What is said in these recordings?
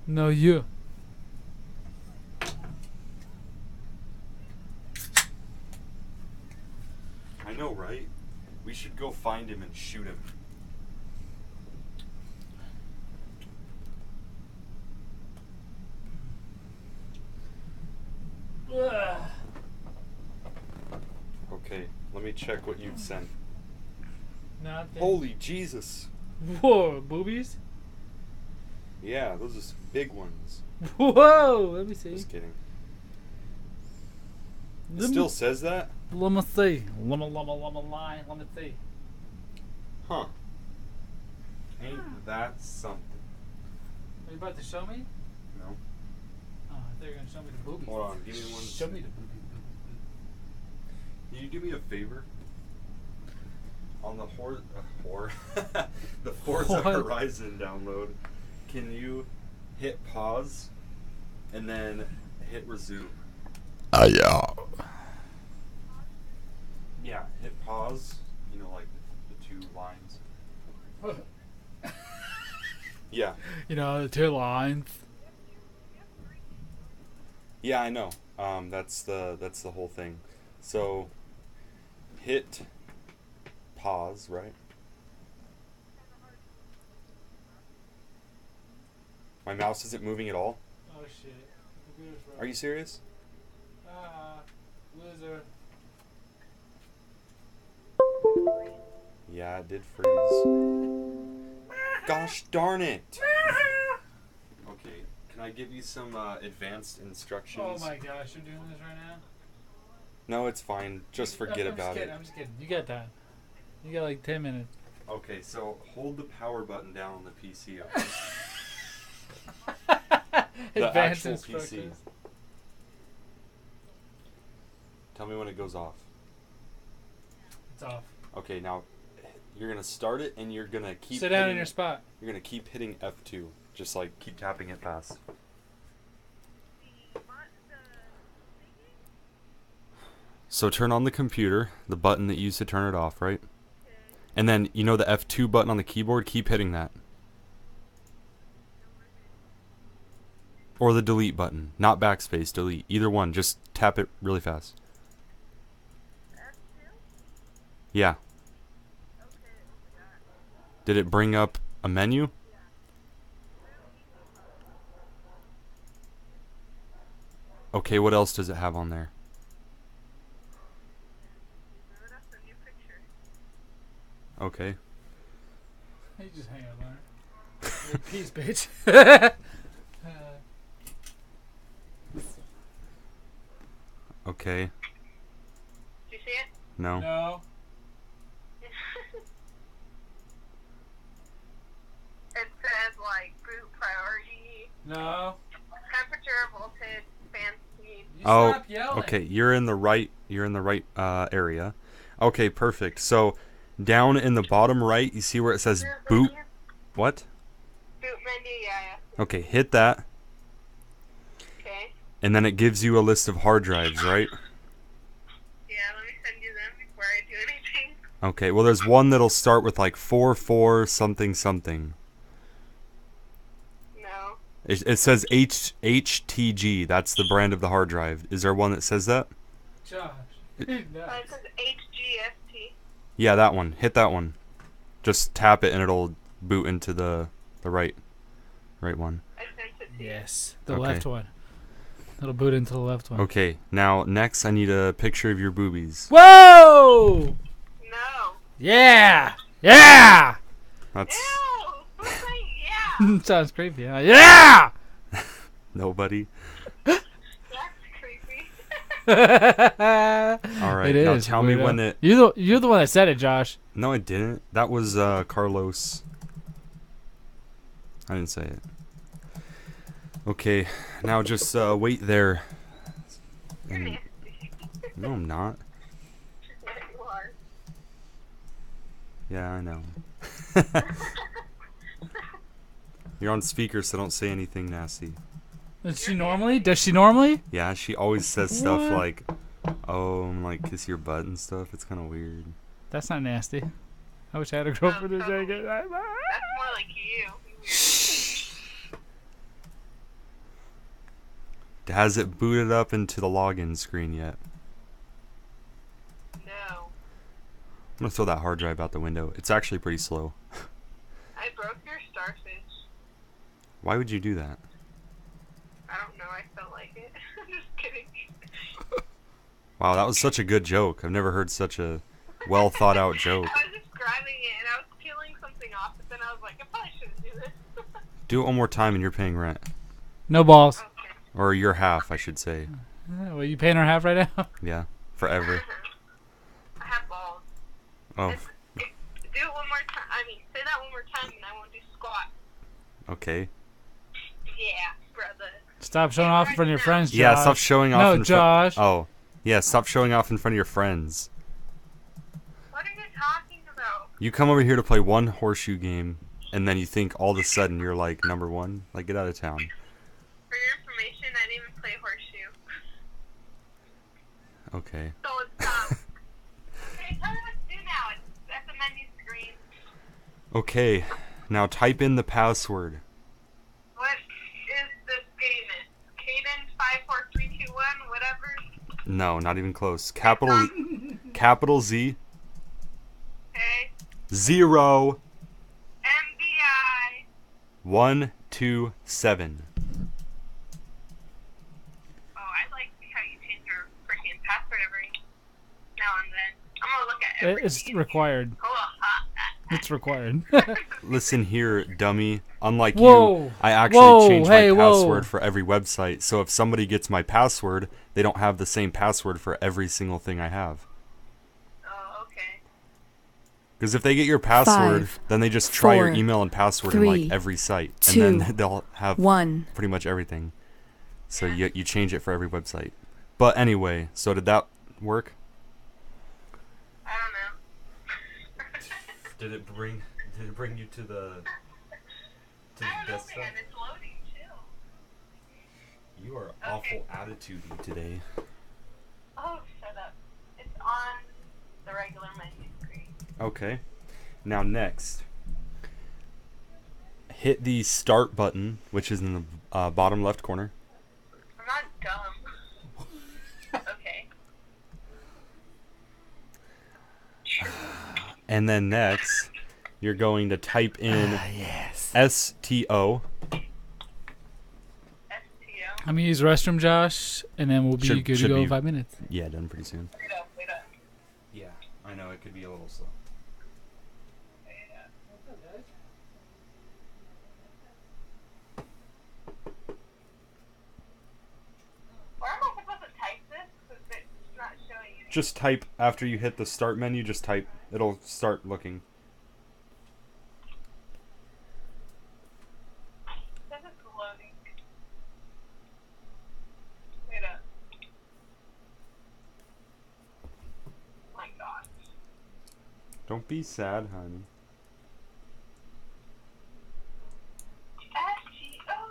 No, you. I know, right? We should go find him and shoot him. Okay, let me check what you've sent. Nothing. Holy Jesus. Whoa, boobies? Yeah, those are some big ones. Whoa, let me see. Just kidding. It still says that? Let me see. Let me see. Huh. Ain't that something? Are you about to show me? No. Oh, I thought you were going to show me the boobies. Hold on, give me one. Show me the boobies. Can you do me a favor? On the the Forza Horizon download, can you hit pause and then hit resume? Yeah. Yeah, hit pause. You know, like the two lines. Yeah. You know, the two lines. Yeah, I know. That's the whole thing. So hit pause, right? My mouse isn't moving at all. Oh shit. Are you serious? Loser. Yeah, it did freeze. Gosh darn it. Okay, can I give you some advanced instructions? Oh my gosh, you're doing this right now? No, it's fine. Just forget about it. I'm just kidding. You got that. You got like 10 minutes. Okay, so hold the power button down on the PC. Okay? The Advanced actual PC. instructions. Tell me when it goes off. It's off. Okay, now you're gonna start it and you're gonna keep Sit down in your spot. You're gonna keep hitting F2. Just like keep tapping it fast. So turn on the computer, the button that you used to turn it off, right? And then you know the F2 button on the keyboard, keep hitting that. Or the delete button, not backspace, delete. Either one, just tap it really fast. Yeah. Did it bring up a menu? Okay, what else does it have on there? Okay. You just hang up on her. Peace, bitch. Okay. Did you see it? No. No. It says like boot priority, No. temperature, voltage, fan speed. You Oh, stop yelling. okay. You're in the right area. Okay, perfect. So down in the bottom right, you see where it says boot. What? Boot menu, yeah. Okay, hit that. Okay. And then it gives you a list of hard drives, right? Yeah, let me send you them before I do anything. Okay, well there's one that'll start with like 44 something something. No. It says HTG. That's the brand of the hard drive. Is there one that says that? Josh. It says HGFT. Yeah, that one. Hit that one. Just tap it and it'll boot into the right one. I sent it to you. Yes. The Okay. left one. It'll boot into the left one. Okay, now next I need a picture of your boobies. Whoa! No. Yeah! Yeah! That's Ew! Who's saying yeah? Sounds creepy, huh? Yeah! nobody. That's creepy. All right, It now is. tell me weirdo. when it. You're the one that said it, Josh. No, I didn't. That was Carlos. I didn't say it. Okay, now just wait there. You're And- nasty. no, I'm not. Yeah, you are. Yeah, I know. You're on speaker, so don't say anything nasty. Does she normally? Yeah, she always says stuff What? like, "Oh, like kiss your butt and stuff." It's kind of weird. That's not nasty. I wish I had a girlfriend who said it. That's more like you. Has it booted up into the login screen yet? No. I'm gonna throw that hard drive out the window. It's actually pretty slow. I broke your starfish. Why would you do that? I don't know. I felt like it. I'm just kidding. Wow, that was such a good joke. I've never heard such a well thought out joke. I was describing it and I was peeling something off, but then I was like, I probably shouldn't do this. Do it one more time and you're paying rent. No balls. Okay. Or your half, I should say. Well, you paying our half right now? Yeah, forever. I have balls. Oh, Do it one more time. I mean, say that one more time and I won't do squat. okay. Yeah, brother. Stop showing off in front of your friends, Josh. Yeah, stop showing off. No, Josh. Oh, yeah, stop showing off in front of your friends. What are you talking about? You come over here to play one horseshoe game, and then you think all of a sudden you're like number one. Like, get out of town. For your information, I didn't even play horseshoe. Okay. So it's okay, tell me what to do now. It's at the menu screen. Okay, now type in the password. What is this game? Caden 54321, whatever. No, not even close. Capital Z Okay. 0 MBI. 127. Oh, I like how you change your freaking password every now and then. I'm gonna look at everything. It's required. It's required. Listen here, dummy. Unlike Whoa. you, I actually Whoa, change hey, my whoa. password for every website. So if somebody gets my password, they don't have the same password for every single thing I have. Oh, okay. Because if they get your password, 5, then they just try your 4, email and password 3, in like every site, 2, and then they'll have 1. pretty much everything. So you change it for every website. But anyway, so did that work? I don't know. Did it bring you to the I don't know, man. It's loading. Chill. You are awful attitude-y today. Oh, shut up. It's on the regular menu screen. Okay. Now next, hit the start button, which is in the bottom left corner. I'm not dumb. Okay. And then next, you're going to type in STO. STO. I'm going to use the restroom, Josh, and then we'll be good to go in 5 minutes. Yeah, done pretty soon. Wait up. Yeah, I know it could be a little slow. Where am I supposed to type this? Because it's not showing you. Just type after you hit the start menu. Just type. It'll start looking. This is loading. Wait up. My God. Don't be sad, honey. STO.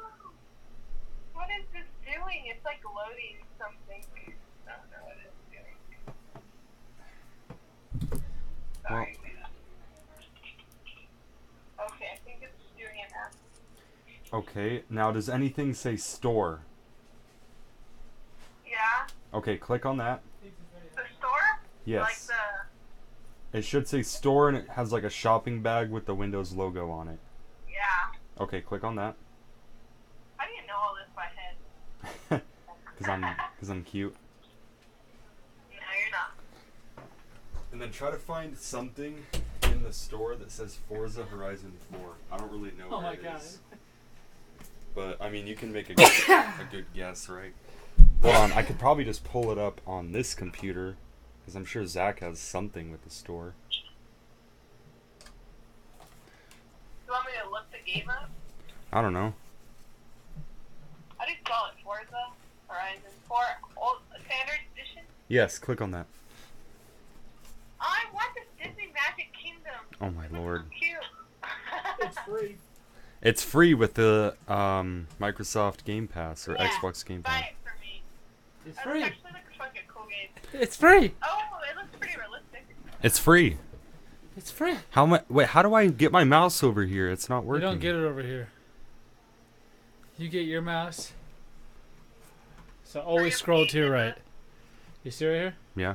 What is this doing? It's like loading something. I don't know what it's doing. Sorry. Wait up. Okay, I think it's doing it now. Okay. Now, does anything say store? Yeah. Okay, click on that. The store? Yes. Like the. It should say store, and it has like a shopping bag with the Windows logo on it. Yeah. Okay, click on that. How do you know all this by head? Cause I'm cute. No, you're not. And then try to find something in the store that says Forza Horizon 4. I don't really know Oh where my it God. is. But I mean, you can make a good guess, right? Hold on, I could probably just pull it up on this computer, because I'm sure Zach has something with the store. You want me to look the game up? I don't know. How do you spell it? Forza Horizon 4 old standard edition? Yes, click on that. I want this Disney Magic Kingdom. Oh my lord. Cute. It's free. It's free with the Microsoft Game Pass or Yeah, Xbox Game buy Pass. it for me. It's That free. actually looks like a cool game. It's free. Oh, it looks pretty realistic. It's free. It's free. How much? Wait, how do I get my mouse over here? It's not You working. don't get it over here. You get your mouse. So always scroll to your right. You see right here? Yeah.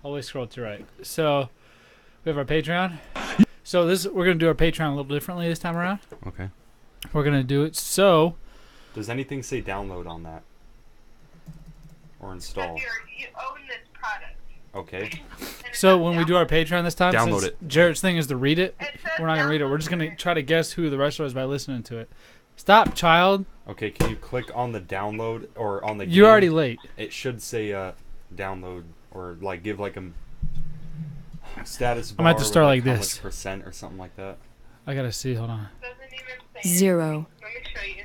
Always scroll to your right. So we have our Patreon. So we're gonna do our Patreon a little differently this time around. Okay. We're gonna do it so. Does anything say download on that? Or install? You own this product. Okay. So when we do our Patreon this time, Download since it. Jared's thing is to read it, we're not gonna read it. We're just gonna try to guess who the wrestler is by listening to it. Stop, child. Okay, can you click on the download or on the You're game? already late. It should say download or like give like a status bar. I'm about to start with, like how this. much percent or something like that. I gotta see. Hold on. Doesn't even say 0. Let me show you.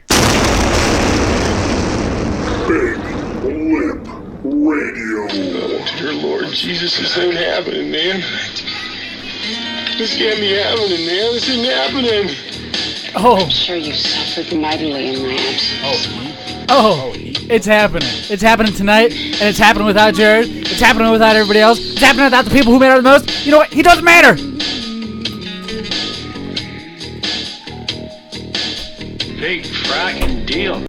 Big Lip Radio. Dear Lord Jesus, this ain't happening, man. This can't be happening, man. This isn't happening. Oh, I'm sure you suffered mightily in my absence. oh, it's happening. It's happening tonight, and it's happening without Jared. It's happening without everybody else. It's happening without the people who matter the most. You know what? He doesn't matter. Big fracking deal.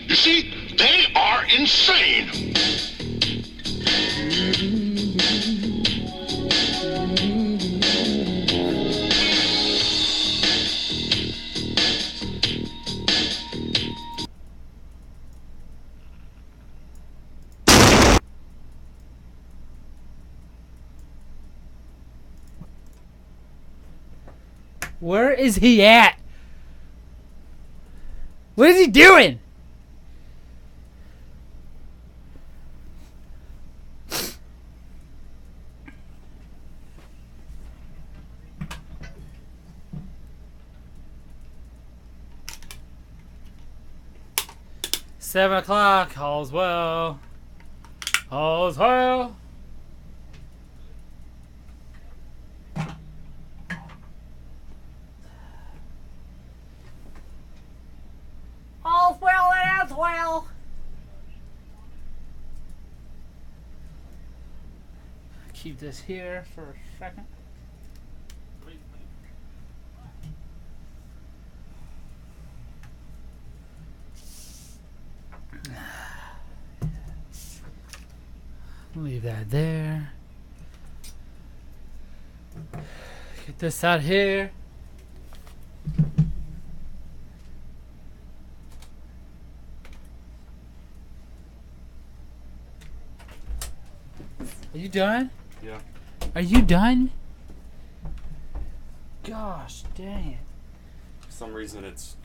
You see, they are insane. Where is he at? What is he doing? Seven o'clock. All's well. All's well. All's well and as well. Keep this here for a second. Leave that there. Get this out here. Are you done? Yeah. Are you done? Gosh dang it. For some reason it's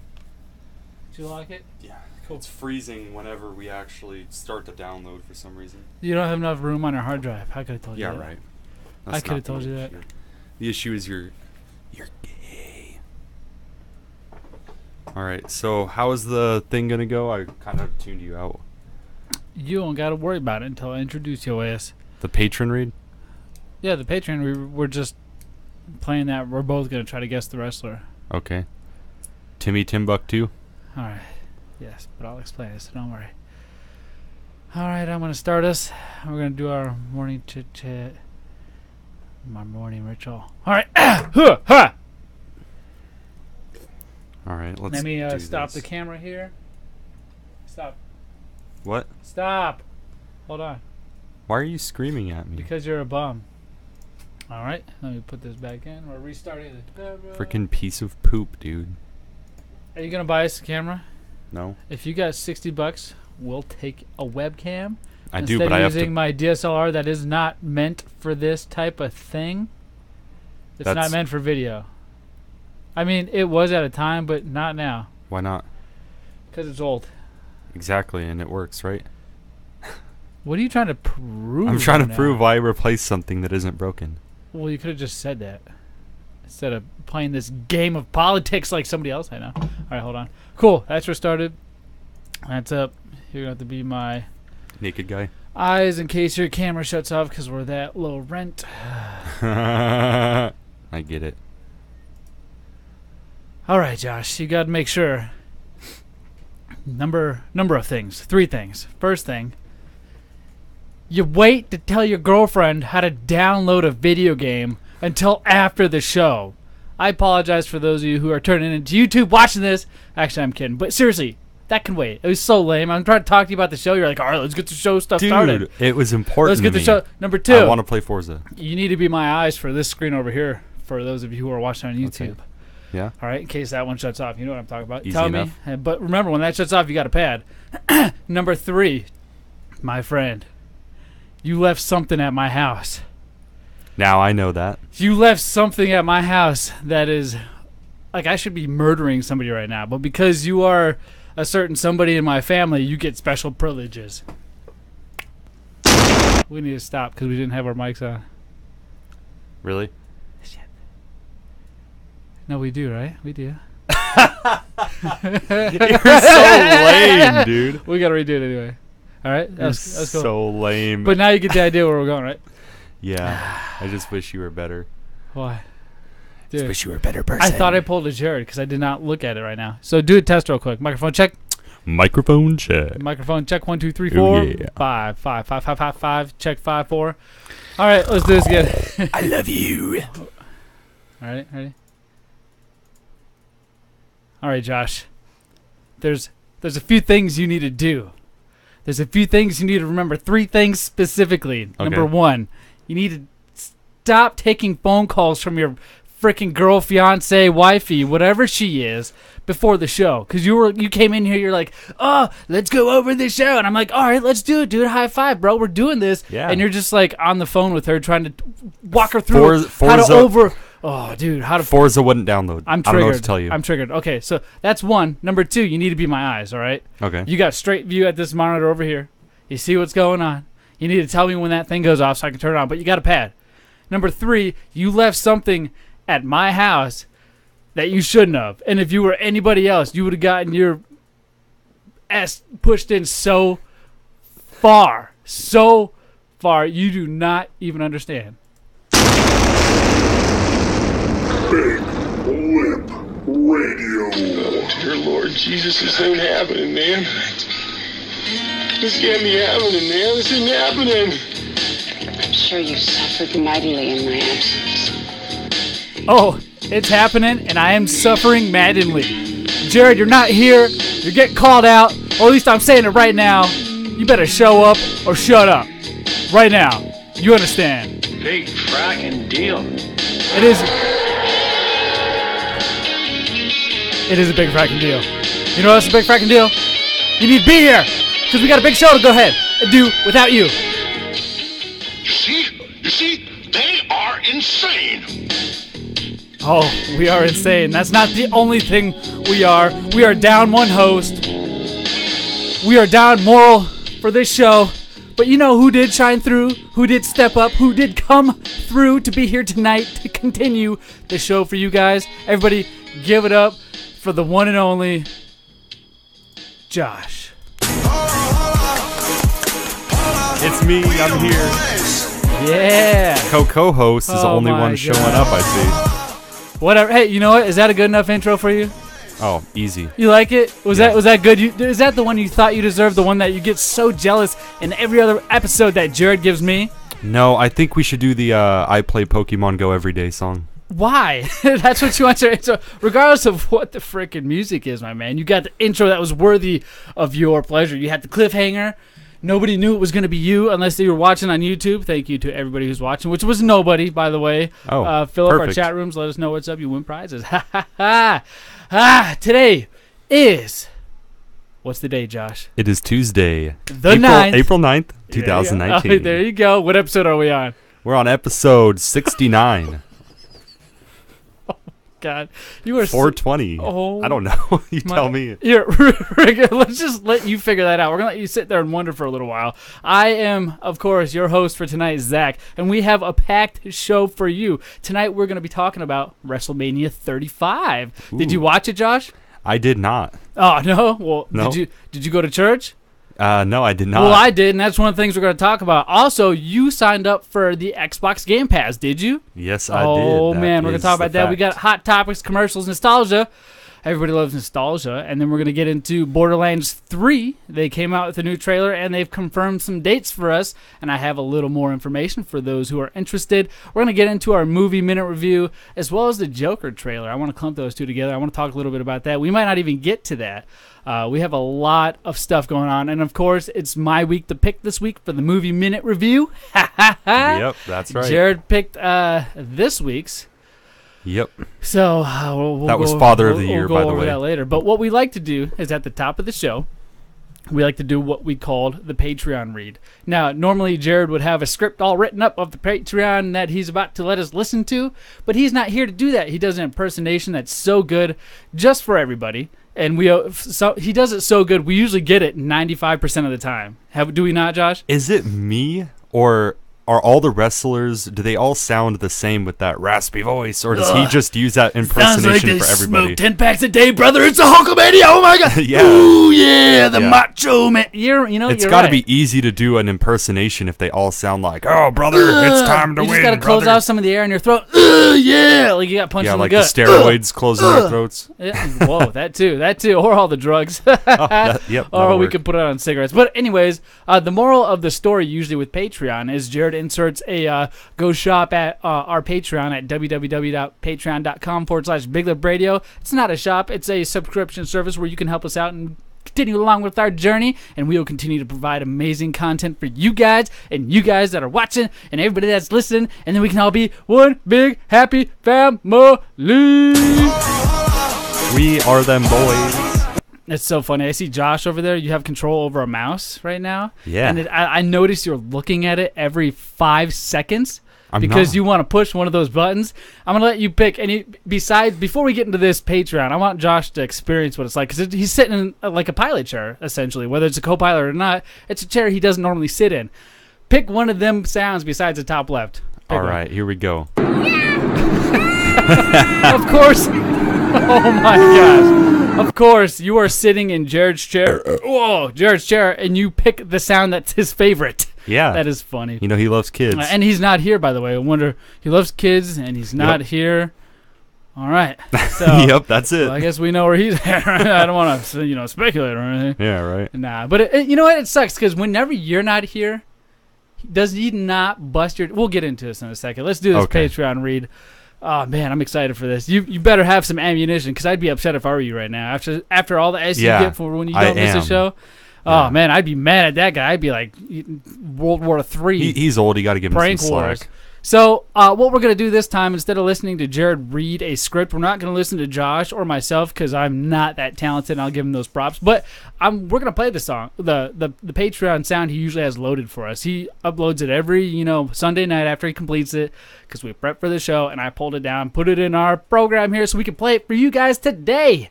Do you like it? yeah. Cool. It's freezing whenever we actually start to download for some reason. You don't have enough room on your hard drive. I could have told you that. Right. I could have told you that. The issue is you're gay. Alright, so how is the thing gonna go? I kind of tuned you out. You don't got to worry about it until I introduce your ass. The patron read? Yeah, the Patreon, we're just playing that. We're both going to try to guess the wrestler. Okay. Timmy Timbuktu? Alright. Yes, but I'll explain it, so don't worry. Alright, I'm going to start us. We're going to do our morning chit-chat. My morning ritual. Alright. Ha! Alright, let's Let me do stop this. the camera here. Stop. What? Stop. Hold on. Why are you screaming at me? Because you're a bum. Alright, let me put this back in. We're restarting the camera. Freaking piece of poop, dude. Are you going to buy us a camera? No? If you got $60, we'll take a webcam. I do, Instead but I of have using to... my DSLR that is not meant for this type of thing. It's not That's- meant for video. I mean, it was at a time, but not now. Why not? Because it's old. Exactly, and it works, right? What are you trying to prove? I'm trying to now? prove why I replaced something that isn't broken. Well, you could have just said that. instead of playing this game of politics like somebody else I know. All right, hold on. Cool. That's restarted. That's up. You're going to have to be my naked guy. Eyes in case your camera shuts off because we're that low rent. I get it. All right, Josh. You got to make sure. Number of things. 3 things. First thing. You wait to tell your girlfriend how to download a video game until after the show. I apologize for those of you who are turning into YouTube watching this. Actually, I'm kidding. But seriously, that can wait. It was so lame. I'm trying to talk to you about the show. You're like, all right, let's get the show stuff started. Dude, it was important. Let's get to the me. show. Number 2. I want to play Forza. You need to be my eyes for this screen over here for those of you who are watching on YouTube. Okay. Yeah. All right, in case that one shuts off. You know what I'm talking about. Easy Tell enough. me. But remember, when that shuts off, you got a pad. Number 3, my friend. You left something at my house. Now I know that. You left something at my house that is... Like, I should be murdering somebody right now. But because you are a certain somebody in my family, you get special privileges. We need to stop because we didn't have our mics on. Really? Shit. No, we do, right? We do. You're so lame, dude. We got to redo it anyway. All right? That's cool. So lame. But now you get the idea where we're going, right? Yeah. I just wish you were better. Why? Just Dude, wish you were a better person. I thought I pulled a Jared because I did not look at it right now. So do a test real quick. Microphone check. Microphone check. Microphone check. 1, 2, 3, 4. Ooh, yeah. 5, 5, 5, 5, 5, 5. Check 5, 4. All right, let's do this again. I love you. All right, ready? All right, Josh. There's a few things you need to do. There's a few things you need to remember. 3 things specifically. Okay. Number 1, you need to stop taking phone calls from your freaking girl, fiance, wifey, whatever she is, before the show. Because you came in here, you're like, oh, let's go over the show. And I'm like, all right, let's do it, dude. High five, bro. We're doing this. Yeah. And you're just like on the phone with her trying to walk her through how to over... Oh, dude, how to... Forza wouldn't download. I'm triggered. I don't know what to tell you. I'm triggered. Okay, so that's 1. Number 2, you need to be my eyes, all right? Okay. You got straight view at this monitor over here. You see what's going on. You need to tell me when that thing goes off so I can turn it on, but you got a pad. Number 3, you left something at my house that you shouldn't have. And if you were anybody else, you would have gotten your ass pushed in so far. So far. You do not even understand. Big Lip Radio. Oh, dear Lord Jesus, this ain't happening, man. This can't be happening, man. This isn't happening. I'm sure you suffered mightily in my absence. Oh, it's happening, and I am suffering maddeningly. Jared, you're not here. You're getting called out. Or at least I'm saying it right now. You better show up or shut up. Right now. You understand? Big fracking deal. It is a big fracking deal. You know what's a big fracking deal? You need to be here, because we got a big show to go ahead and do without you. You see, they are insane. Oh, we are insane. That's not the only thing we are. We are down 1 host. We are down moral for this show. But you know who did shine through? Who did step up? Who did come through to be here tonight to continue the show for you guys? Everybody, give it up for the one and only Josh. It's me. I'm here. Yeah. Co-host is the Oh only my one showing God. up, I see. Whatever. Hey, you know what? Is that a good enough intro for you? Oh, easy. You like it? Was Yeah. that good? Is that the one you thought you deserved? The one that you get so jealous in every other episode that Jared gives me? No, I think we should do the I play Pokemon Go every day song. Why? That's what you want to intro. Regardless of what the frickin' music is, my man, you got the intro that was worthy of your pleasure. You had the cliffhanger. Nobody knew it was going to be you unless they were watching on YouTube. Thank you to everybody who's watching, which was nobody, by the way. Oh, fill up our perfect. chat rooms. Let us know what's up. You win prizes. Ha, ha, ha. Today is... What's the day, Josh? It is Tuesday, The 9th. April 9th, There you go. 2019. Oh, there you go. What episode are we on? We're on episode 69. God. You are 420. Oh, I don't know. You tell me. Here, Rick, let's just let you figure that out. We're going to let you sit there and wonder for a little while. I am, of course, your host for tonight, Zach, and we have a packed show for you. Tonight, we're going to be talking about WrestleMania 35. Ooh. Did you watch it, Josh? I did not. Oh, no? Well, No. Did you go to church? No, I did not. Well, I did, and that's one of the things we're going to talk about. Also, you signed up for the Xbox Game Pass, did you? Yes, I did. Oh, That man, we're going is to talk the about that. We got fact. hot topics, commercials, nostalgia. Everybody loves nostalgia. And then we're going to get into Borderlands 3. They came out with a new trailer, and they've confirmed some dates for us. And I have a little more information for those who are interested. We're going to get into our movie minute review, as well as the Joker trailer. I want to clump those two together. I want to talk a little bit about that. We might not even get to that. We have a lot of stuff going on. And, of course, it's my week to pick this week for the movie minute review. Yep, that's right. Jared picked this week's. Yep. So we'll That was go Father of over, the Year, we'll by go the over way. that later. But what we like to do is at the top of the show, we like to do what we called the Patreon read. Now, normally Jared would have a script all written up of the Patreon that he's about to let us listen to, but he's not here to do that. He does an impersonation that's so good just for everybody. And he does it so good, we usually get it 95% of the time. Do we not, Josh? Is it me, or are all the wrestlers, do they all sound the same with that raspy voice, or does he just use that impersonation for everybody? Smoke 10 packs a day, brother. It's a Hulkamania. Oh my God. Yeah. Ooh, yeah, the Yeah. Macho Man. It's you're got to right. be easy to do an impersonation if they all sound like, "Oh, brother, it's time to You win." just got to close brother." out some of the air in your throat. Yeah, like you got punched Yeah, in like the the gut. steroids closing their throats. Yeah, whoa, that too, or all the drugs. Yep. Or that'll we work. could put it on cigarettes. But anyways, the moral of the story usually with Patreon is Jared inserts a go shop at our Patreon at www.patreon.com/BigLipRadio. It's not a shop. It's a subscription service where you can help us out and continue along with our journey, and we will continue to provide amazing content for you guys and you guys that are watching and everybody that's listening, and then we can all be one big happy family. We are them boys. It's so funny. I see Josh over there. You have control over a mouse right now. Yeah. And I notice you're looking at it every 5 seconds I'm because not. you want to push one of those buttons. I'm going to let you pick. And before we get into this Patreon, I want Josh to experience what it's like. Because he's sitting in like a pilot chair, essentially. Whether it's a co-pilot or not, it's a chair he doesn't normally sit in. Pick one of them sounds besides the top left. Pick All one. right, here we go. Of course. Oh my gosh. Of course, you are sitting in Jared's chair. Whoa, Jared's chair, and you pick the sound that's his favorite. Yeah. That is funny. You know he loves kids. And he's not here, by the way. I wonder, he loves kids, and he's not here. All right. So, Yep, that's it. well, I guess we know where he's at. I don't want to, speculate or anything. Yeah, right. Nah, but you know what? It sucks because whenever you're not here, does he not bust your? We'll get into this in a second. Let's do this Okay. Patreon read. Oh man, I'm excited for this. You better have some ammunition because I'd be upset if I were you right now. After all the S you Yeah, get for when you I don't miss a am. show. Yeah. Oh man, I'd be mad at that guy. I'd be like World War III. He's old. You got to give him Prank some slack. wars. So what we're going to do this time, instead of listening to Jared read a script, we're not going to listen to Josh or myself because I'm not that talented and I'll give him those props. But we're going to play the song, the Patreon sound he usually has loaded for us. He uploads it every Sunday night after he completes it because we prep for the show, and I pulled it down, put it in our program here so we can play it for you guys today.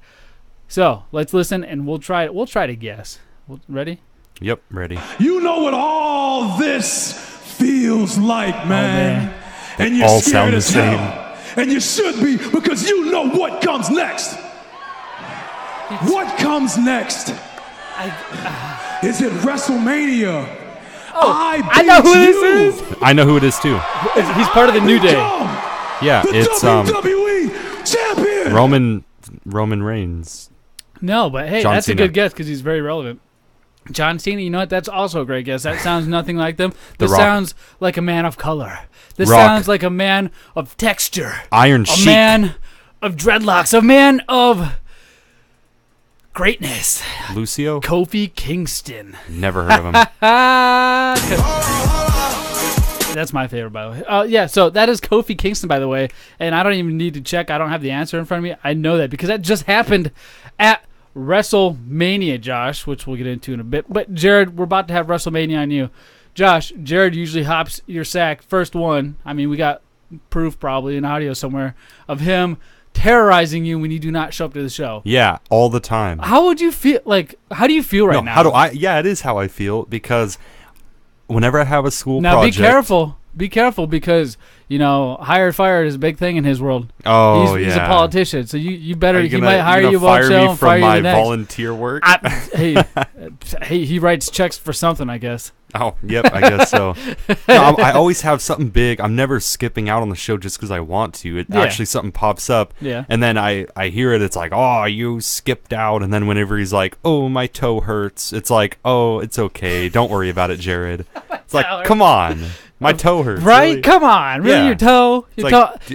So let's listen, and we'll try to guess. Ready? Yep, ready. You know what all this feels like, man. man. And you're All scared sound the as same. hell. And you should be because you know what comes next. What comes next? Is it WrestleMania? I know who this is. I know who it is too. He's part of the New Day. Yeah, The it's WWE champion. Roman Reigns. No, but hey, John that's Cena. a good guess because he's very relevant. John Cena, you know what? That's also a great guess. That sounds nothing like them. This Rock. sounds like a man of color. This Rock. sounds like a man of texture. Iron A Sheik. man of dreadlocks. A man of greatness. Lucio? Kofi Kingston. Never heard of him. That's my favorite, by the way. Yeah, so that is Kofi Kingston, by the way. And I don't even need to check. I don't have the answer in front of me. I know that because that just happened at WrestleMania, Josh, which we'll get into in a bit. But, Jared, we're about to have WrestleMania on you. Josh, Jared usually hops your sack first one. I mean, we got proof probably in audio somewhere of him terrorizing you when you do not show up to the show. Yeah, all the time. How would you feel? Like, how do you feel right now? How do I? Yeah, it is how I feel because whenever I have a school now, project. be careful. Be careful because, hired fired is a big thing in his world. Oh, he's a politician, so you better. He might hire you one show show and fire you the next. Volunteer work. Hey, he writes checks for something, I guess. Oh, yep, I guess so. No, I always have something big. I'm never skipping out on the show just because I want to. Actually, something pops up, and then I hear it. It's like, oh, you skipped out. And then whenever he's like, oh, my toe hurts, it's like, oh, it's okay. Don't worry about it, Jared. It's like, come on. My toe hurts. Right? Really? Come on. Really, your toe?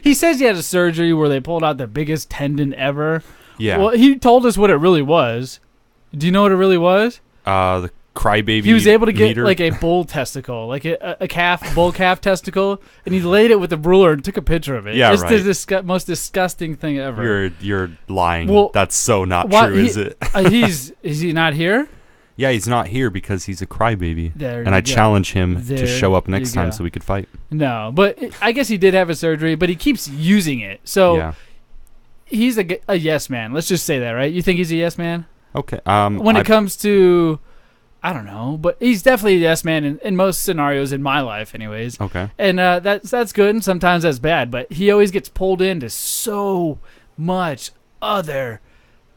He says he had a surgery where they pulled out the biggest tendon ever. Yeah. Well, he told us what it really was. Do you know what it really was? The crybaby. He was able to get meter. like a bull testicle, like a bull calf testicle, and he laid it with a ruler and took a picture of it. Yeah, it's right. the most disgusting thing ever. You're lying. Well, that's so not true, is it? Is he not here? Yeah, he's not here because he's a crybaby. And I challenge him to show up next time so we could fight. No, but I guess he did have a surgery, but he keeps using it. So he's a yes man. Let's just say that, right? You think he's a yes man? Okay. When it comes to, I don't know, but he's definitely a yes man in most scenarios in my life anyways. Okay. And that's good, and sometimes that's bad, but he always gets pulled into so much other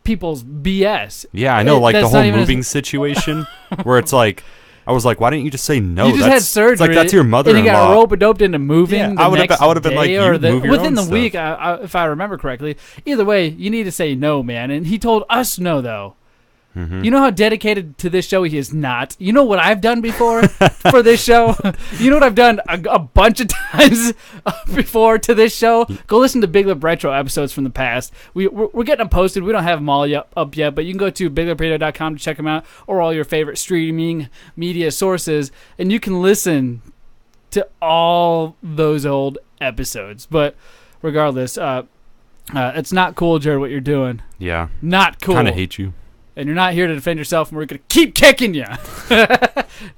people's BS. Yeah, I know, like the whole moving situation where it's like, I was like, why didn't you just say no? You just had surgery. It's like, that's your mother-in-law. And he got rope-a-doped into moving. Yeah, the I would have been like, you move your within own the week, stuff. if I remember correctly. Either way, you need to say no, man. And he told us no, though. Mm-hmm. You know how dedicated to this show he is not. You know what I've done before for this show? You know what I've done a bunch of times before to this show? Go listen to Big Lip Retro episodes from the past. We're getting them posted. We don't have them all up yet, but you can go to biglipradio.com to check them out, or all your favorite streaming media sources, and you can listen to all those old episodes. But regardless, it's not cool, Jared, what you're doing. Yeah. Not cool. Kind of hate you. And you're not here to defend yourself, and we're going to keep kicking you.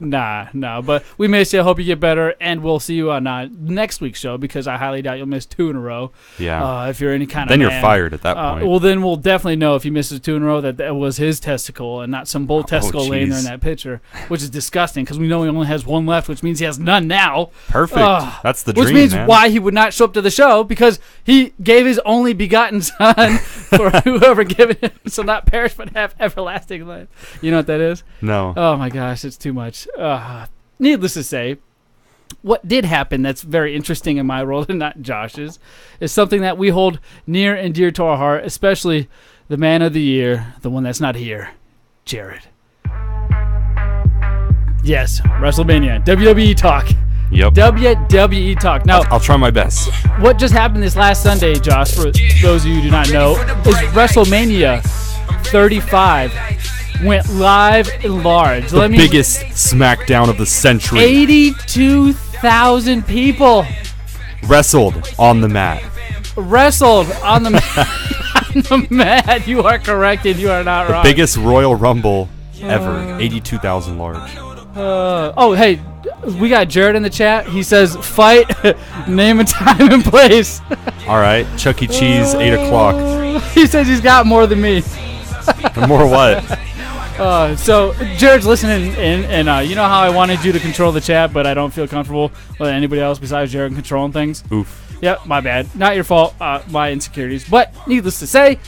No. But we miss you. I hope you get better, and we'll see you on next week's show because I highly doubt you'll miss 2 in a row. Yeah. If you're any kind then of you're fired at that point. Well, then we'll definitely know if he misses 2 in a row that was his testicle and not some bull testicle laying there in that picture, which is disgusting because we know he only has one left, which means he has none now. Perfect. That's the dream, which means man. why he would not show up to the show because he gave his only begotten son for whoever given him, so not perish but have everlasting life. You know what that is? No. Oh my gosh, it's too much. Needless to say, what did happen that's very interesting in my world and not Josh's is something that we hold near and dear to our heart, especially the man of the year, the one that's not here, Jared. Yes, WrestleMania, WWE talk. Yep. WWE talk. Now, I'll try my best. What just happened this last Sunday, Josh, for those of you who do not know, is WrestleMania 35 went live and large. The biggest SmackDown of the century. 82,000 people wrestled on the mat. Wrestled on the mat. On the mat. You are corrected. You are not wrong. The biggest Royal Rumble ever. 82,000 large. Hey, we got Jared in the chat. He says, fight, name a time and place. All right. Chuck E. Cheese, 8 o'clock. He says he's got more than me. More what? So Jared's listening in, and you know how I wanted you to control the chat, but I don't feel comfortable with anybody else besides Jared controlling things? Oof. Yep, my bad. Not your fault, my insecurities. But needless to say,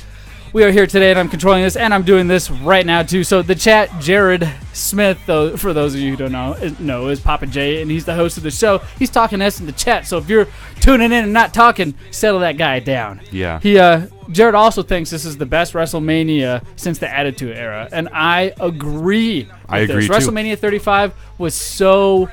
we are here today, and I'm controlling this, and I'm doing this right now, too. So the chat, Jared Smith, though, for those of you who don't know, is Papa J, and he's the host of the show. He's talking to us in the chat, so if you're tuning in and not talking, settle that guy down. Yeah. Jared also thinks this is the best WrestleMania since the Attitude Era, and I agree. I agree, too. WrestleMania 35 was so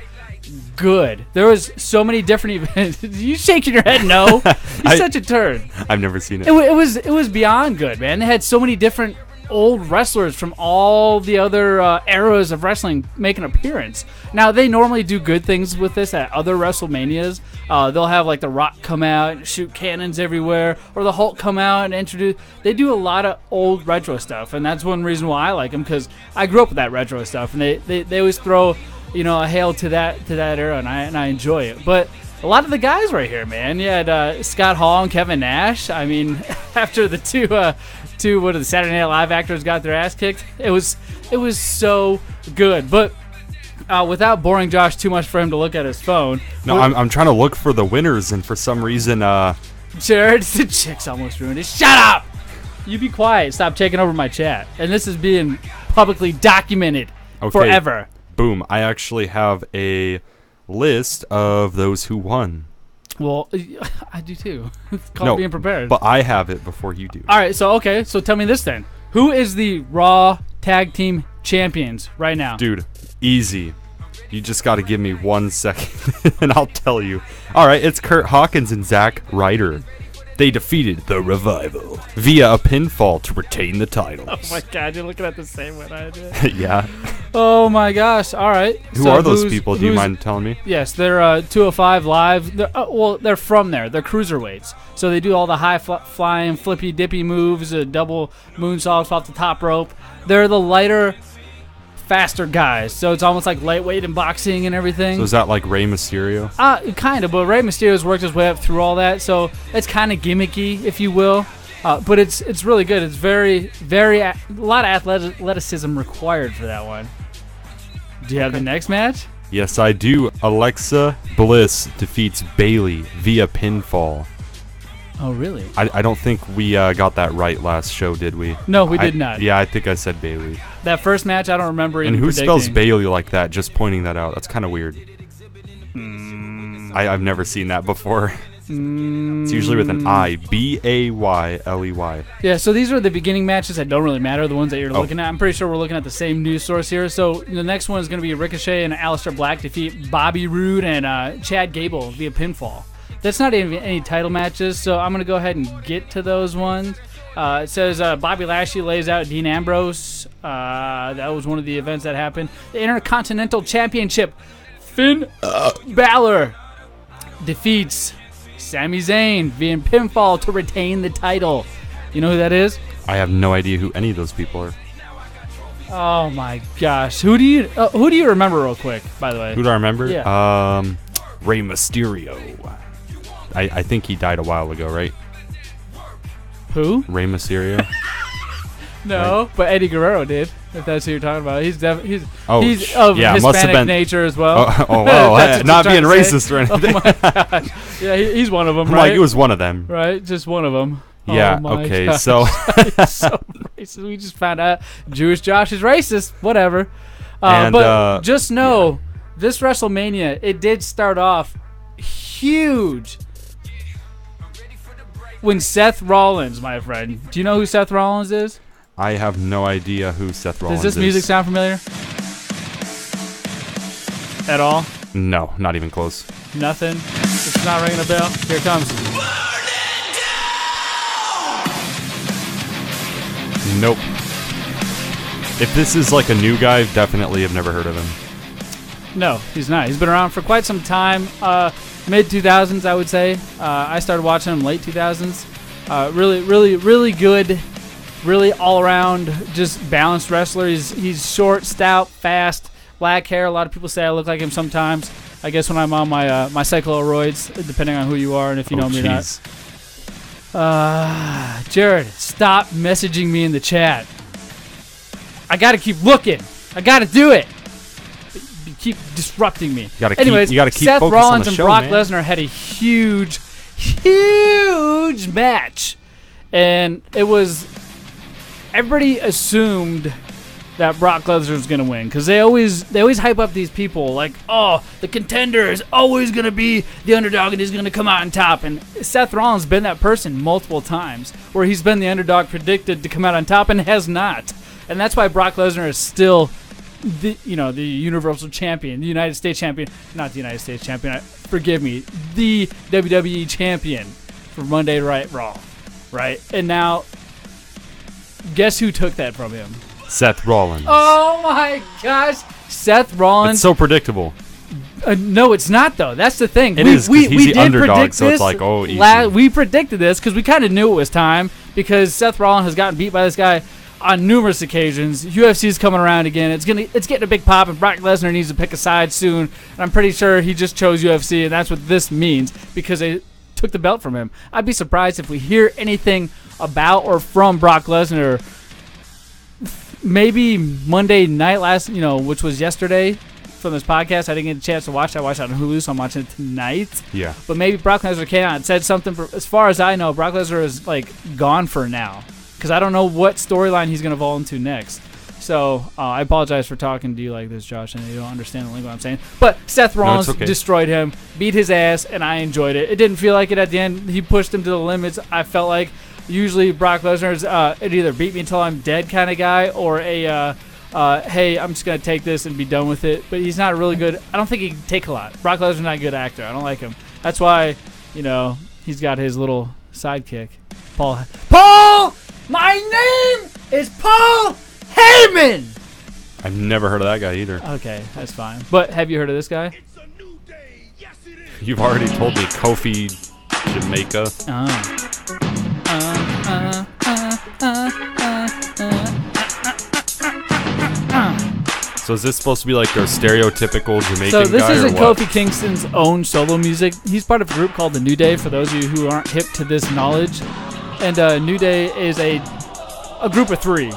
good. There was so many different events. You shaking your head no? You're such a turd. I've never seen it. It was beyond good, man. They had so many different old wrestlers from all the other eras of wrestling make an appearance. Now, they normally do good things with this at other WrestleManias. They'll have, like, The Rock come out and shoot cannons everywhere, or the Hulk come out and introduce... They do a lot of old retro stuff, and that's one reason why I like them, because I grew up with that retro stuff, and they always throw, a hail to that era, and I enjoy it. But a lot of the guys right here, man. You had Scott Hall and Kevin Nash. I mean, after the two what are the Saturday Night Live actors got their ass kicked, it was so good. But without boring Josh too much for him to look at his phone. No, I'm trying to look for the winners, and for some reason, Jared, the chick's almost ruined it. Shut up! You be quiet. Stop taking over my chat. And this is being publicly documented forever. Boom. I actually have a list of those who won. Well, I do too. It's called being prepared. But I have it before you do. All right, so tell me this then. Who is the Raw Tag Team Champions right now? Dude, easy. You just got to give me 1 second, and I'll tell you. All right, it's Kurt Hawkins and Zack Ryder. They defeated The Revival via a pinfall to retain the titles. Oh my God, you're looking at the same one I did. Yeah. Oh my gosh. All right. Who are those people? Do you mind telling me? Yes, they're 205 Live. They're from there. They're cruiserweights. So they do all the high flying, flippy dippy moves, double moonsaults off the top rope. They're the lighter, faster guys. So it's almost like lightweight in boxing and everything. So is that like Rey Mysterio? Kind of, but Rey Mysterio's worked his way up through all that. So it's kind of gimmicky, if you will. But it's really good. It's very a lot of athleticism required for that one. Do you have the next match? Yes, I do. Alexa Bliss defeats Bayley via pinfall. Oh, really? I don't think we got that right last show, did we? No, we did not. Yeah, I think I said Bayley. That first match, I don't remember even And who predicting. spells Bayley like that? Just pointing that out. That's kind of weird. I've never seen that before. It's usually with an I. Bayley. Yeah, so these are the beginning matches that don't really matter, the ones that you're looking at. I'm pretty sure we're looking at the same news source here. So the next one is going to be Ricochet and Aleister Black defeat Bobby Roode and Chad Gable via pinfall. That's not even any title matches, so I'm going to go ahead and get to those ones. It says Bobby Lashley lays out Dean Ambrose. That was one of the events that happened. The Intercontinental Championship, Finn Balor defeats Sami Zayn via pinfall to retain the title. You know who that is? I have no idea who any of those people are. Oh my gosh. Who do you remember real quick, by the way? Who do I remember? Yeah. Rey Mysterio. I think he died a while ago, right? Who? Rey Mysterio. No, but Eddie Guerrero did. If that's who you're talking about, he's of yeah, Hispanic nature as well. Not being racist or anything. Oh my gosh. Yeah, he's one of them, right? Like, it was one of them. Right, just one of them. Yeah, oh my okay, gosh. so... so racist. We just found out Jewish Josh is racist. Whatever. But just know, this WrestleMania, it did start off huge when Seth Rollins, my friend. Do you know who Seth Rollins is? I have no idea who Seth Rollins is. Does this music sound familiar? At all? No, not even close. Nothing? It's not ringing a bell? Here it comes. Nope. If this is like a new guy, definitely have never heard of him. No, he's not. He's been around for quite some time. Mid-2000s, I would say. I started watching him late 2000s. Really good. Really all-around, just balanced wrestler. He's short, stout, fast, black hair. A lot of people say I look like him sometimes. I guess when I'm on my cycloroids, depending on who you are and if you know me or not. Jared, stop messaging me in the chat. I got to keep looking. I got to do it. You keep disrupting me. Anyways, you gotta keep Seth Rollins on the show, and Brock Lesnar had a huge match. And it was... Everybody assumed that Brock Lesnar was going to win because they always hype up these people like, oh, the contender is always going to be the underdog and he's going to come out on top. And Seth Rollins has been that person multiple times where he's been the underdog predicted to come out on top and has not. And that's why Brock Lesnar is still the Universal Champion, the United States Champion, not the United States Champion, forgive me, the WWE Champion for Monday Night Raw, right? And now... Guess who took that from him? Seth Rollins. Oh my gosh, Seth Rollins. It's so predictable. No, it's not though. That's the thing. He's the underdog, so it's like, easy. We predicted this because we kind of knew it was time because Seth Rollins has gotten beat by this guy on numerous occasions. UFC's coming around again. It's getting a big pop, and Brock Lesnar needs to pick a side soon. And I'm pretty sure he just chose UFC, and that's what this means because they took the belt from him. I'd be surprised if we hear anything about or from Brock Lesnar. Maybe Monday night which was yesterday from this podcast. I didn't get a chance to watch it. I watched it on Hulu, so I'm watching it tonight. Yeah. But maybe Brock Lesnar came out and said something. As far as I know, Brock Lesnar is gone for now because I don't know what storyline he's going to evolve into next. So I apologize for talking to you like this, Josh, and you don't understand the lingo I'm saying. But Seth Rollins destroyed him, beat his ass, and I enjoyed it. It didn't feel like it at the end. He pushed him to the limits. I felt like usually Brock Lesnar's it either beat me until I'm dead kind of guy or a hey, I'm just going to take this and be done with it. But he's not really good. I don't think he can take a lot. Brock Lesnar's not a good actor. I don't like him. That's why, he's got his little sidekick. Paul! My name is Paul Heyman! I've never heard of that guy either. Okay, that's fine. But have you heard of this guy? You've already told me Kofi Jamaica. So is this supposed to be like their stereotypical Jamaican guy? So this guy isn't or what? Kofi Kingston's own solo music. He's part of a group called the New Day, for those of you who aren't hip to this knowledge. And New Day is a group of 3.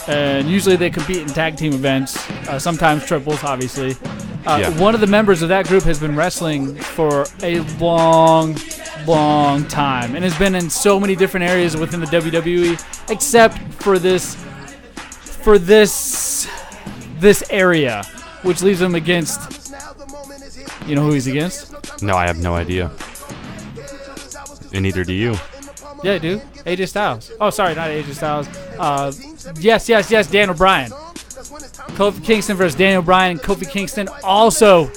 And usually they compete in tag team events, sometimes triples, obviously. One of the members of that group has been wrestling for a long time and has been in so many different areas within the WWE, except for this area, which leaves him against. You know who he's against? No, I have no idea. And neither do you. Yeah, I do. AJ Styles. Oh, sorry, not AJ Styles. Yes, Daniel Bryan. Kofi Kingston versus Daniel Bryan, and Kofi Kingston also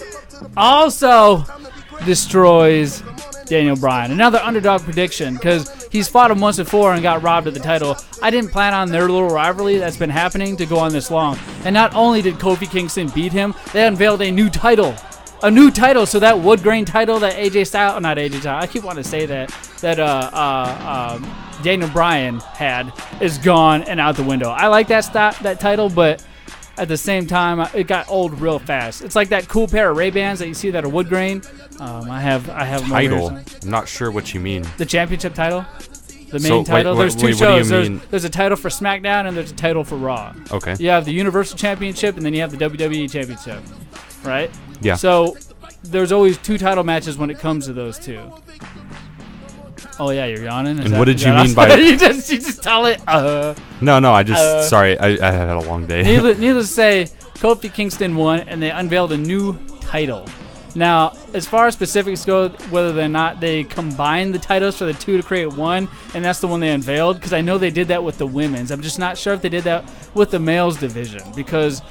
destroys Daniel Bryan. Another underdog prediction because he's fought him once before and got robbed of the title. I didn't plan on their little rivalry that's been happening to go on this long. And not only did Kofi Kingston beat him, they unveiled a new title. So that wood grain title that I keep wanting to say that Daniel Bryan had is gone and out the window. I like that title, but at the same time, it got old real fast. It's like that cool pair of Ray-Bans that you see that are wood grain. I have title. I'm not sure what you mean. The championship title, the main title. There's two shows. There's a title for SmackDown and there's a title for Raw. Okay. You have the Universal Championship and then you have the WWE Championship, right? Yeah. So there's always 2 title matches when it comes to those 2. Oh yeah, you're yawning. And what did you mean by you just tell it? No. I just sorry. I had a long day. Needless to say, Kofi Kingston won, and they unveiled a new title. Now, as far as specifics go, whether or not they combined the titles for the 2 to create one, and that's the one they unveiled, because I know they did that with the women's. I'm just not sure if they did that with the males division, because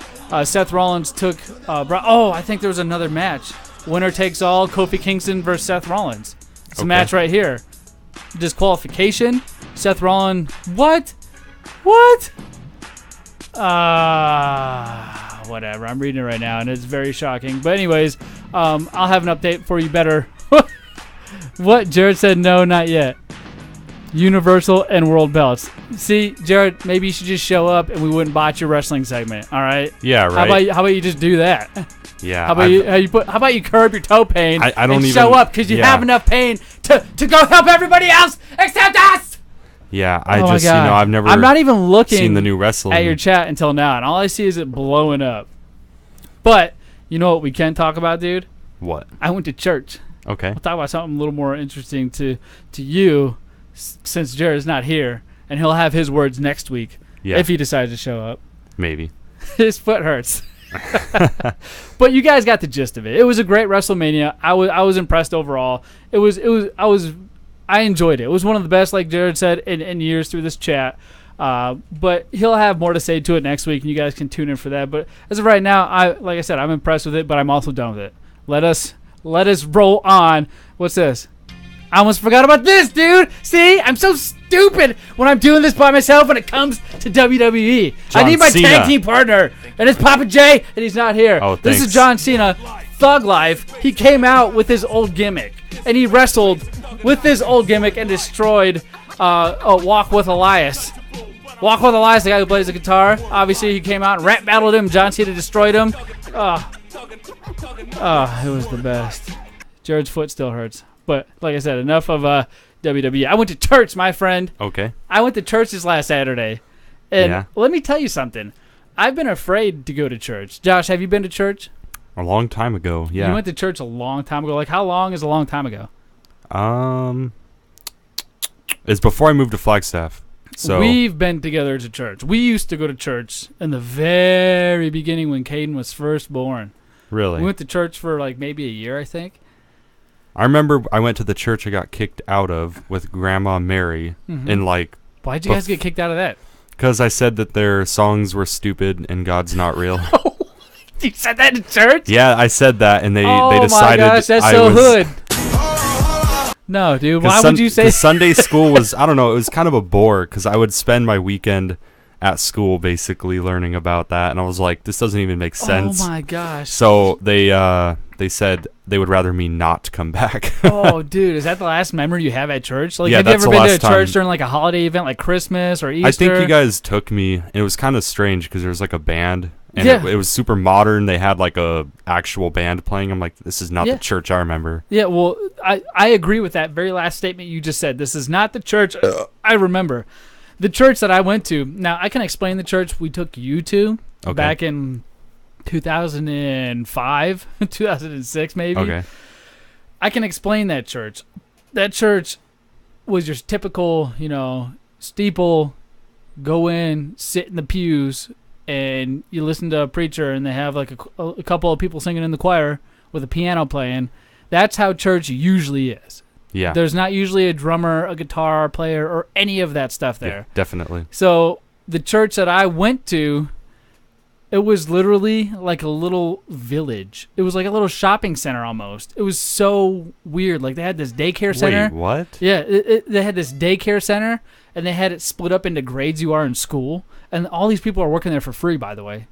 Seth Rollins took. I think there was another match. Winner takes all. Kofi Kingston versus Seth Rollins. It's a match right here. Disqualification. Seth Rollins. What? Whatever. I'm reading it right now, and it's very shocking. But anyways, I'll have an update for you better. What? Jared said no, not yet. Universal and World Belts. See, Jared, maybe you should just show up, and we wouldn't botch your wrestling segment. All right? Yeah, right. How about you just do that? Yeah. How about you curb your toe pain and show up because you have enough pain to go help everybody else except us. Yeah, I've never. I'm not even looking seen the new wrestling at your chat until now, and all I see is it blowing up. But you know what we can talk about, dude? What? I went to church. Okay. We'll talk about something a little more interesting to you, since Jared's not here, and he'll have his words next week if he decides to show up. Maybe. His foot hurts. But you guys got the gist of it. It was a great WrestleMania. I was impressed overall. I enjoyed it. It was one of the best, like Jared said, in years through this chat. But he'll have more to say to it next week, and you guys can tune in for that. But as of right now, like I said, I'm impressed with it, but I'm also done with it. Let us roll on. What's this? I almost forgot about this, dude. See, I'm so stupid when I'm doing this by myself when it comes to WWE. I need my tag team partner, and it's Papa J, and he's not here. Oh, this is John Cena, Thug Life. He came out with his old gimmick, and he wrestled with his old gimmick and destroyed Walk with Elias. Walk with Elias, the guy who plays the guitar. Obviously, he came out and rap battled him. John Cena destroyed him. It was the best. Jared's foot still hurts. But like I said, enough of WWE. I went to church, my friend. Okay. I went to church this last Saturday. And let me tell you something. I've been afraid to go to church. Josh, have you been to church? A long time ago, yeah. You went to church a long time ago. Like, how long is a long time ago? It's before I moved to Flagstaff. So we've been together to church. We used to go to church in the very beginning when Caden was first born. Really? We went to church for like maybe a year, I think. I remember I went to the church I got kicked out of with Grandma Mary and like. Why'd you guys get kicked out of that? Because I said that their songs were stupid and God's not real. You said that in church? Yeah, I said that, and they decided. Oh my gosh, that's so hood. No, dude, why would you say Sunday school was, I don't know, it was kind of a bore because I would spend my weekend at school basically learning about that, and I was like, this doesn't even make sense. Oh my gosh. So they said they would rather me not come back. Oh, dude, is that the last memory you have at church? Like, yeah, have you ever been to a church time. during like a holiday event like Christmas or Easter? I think you guys took me, and it was kind of strange because there was like a band. And yeah. it was super modern. They had like a actual band playing. I'm like, this is not the church I remember. Yeah, well, I agree with that very last statement you just said. This is not the church I remember. The church that I went to, now I can explain the church we took you to back in 2005, 2006 maybe. Okay. I can explain that church. That church was your typical, steeple, go in, sit in the pews, and you listen to a preacher and they have like a couple of people singing in the choir with a piano playing. That's how church usually is. Yeah. There's not usually a drummer, a guitar player, or any of that stuff there. Yeah, definitely. So the church that I went to, it was literally like a little village. It was like a little shopping center almost. It was so weird. Like they had this daycare center. Wait, what? Yeah, they had this daycare center, and they had it split up into grades you are in school. And all these people are working there for free, by the way.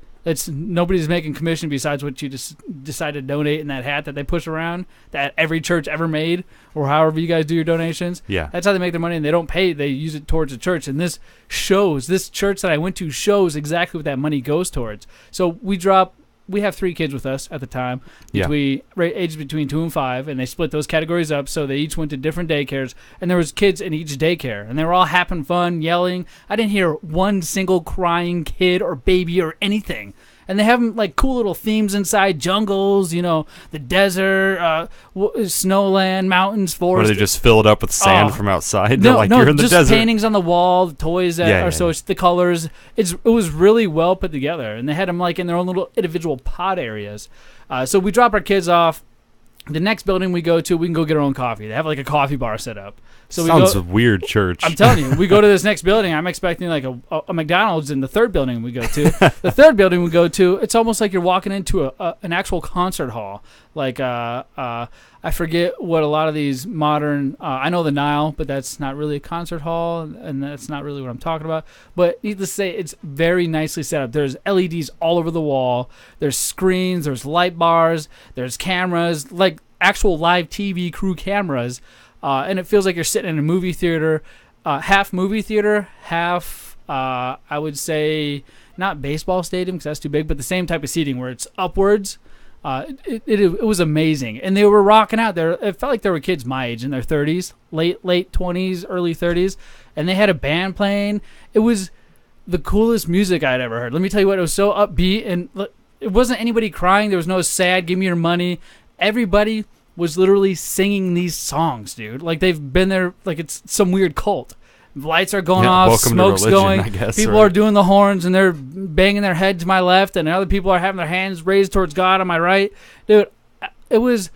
Nobody's making commission besides what you just decide to donate in that hat that they push around that every church ever made, or however you guys do your donations. Yeah. That's how they make their money, and they don't pay. They use it towards the church. And this church that I went to shows exactly what that money goes towards. So we have 3 kids with us at the time, ages between 2 and 5, and they split those categories up so they each went to different daycares, and there was kids in each daycare, and they were all having fun, yelling. I didn't hear one single crying kid or baby or anything. And they have like cool little themes inside, jungles, the desert, snowland, mountains, forest. Or they just fill it up with sand from outside. No, you're in the just desert. Paintings on the wall, the toys that are so it's the colors. It was really well put together, and they had them like in their own little individual pod areas. So we drop our kids off. The next building we go to, we can go get our own coffee. They have like a coffee bar set up. So Sounds weird, church. I'm telling you, we go to this next building. I'm expecting like a McDonald's in the third building we go to. The third building we go to, it's almost like you're walking into an actual concert hall. Like I forget what a lot of these modern. I know the Nile, but that's not really a concert hall, and that's not really what I'm talking about. But needless to say, it's very nicely set up. There's LEDs all over the wall. There's screens. There's light bars. There's cameras, like actual live TV crew cameras. And it feels like you're sitting in a movie theater, half movie theater, half, I would say, not baseball stadium because that's too big, but the same type of seating where it's upwards. It was amazing. And they were rocking out there. It felt like there were kids my age in their 30s, late 20s, early 30s, and they had a band playing. It was the coolest music I'd ever heard. Let me tell you what, it was so upbeat, and it wasn't anybody crying. There was no sad, give me your money. Everybody was literally singing these songs, dude. Like they've been there, like it's some weird cult. Lights are going off, smoke's going. I guess, people are doing the horns and they're banging their head to my left, and other people are having their hands raised towards God on my right. Dude, it was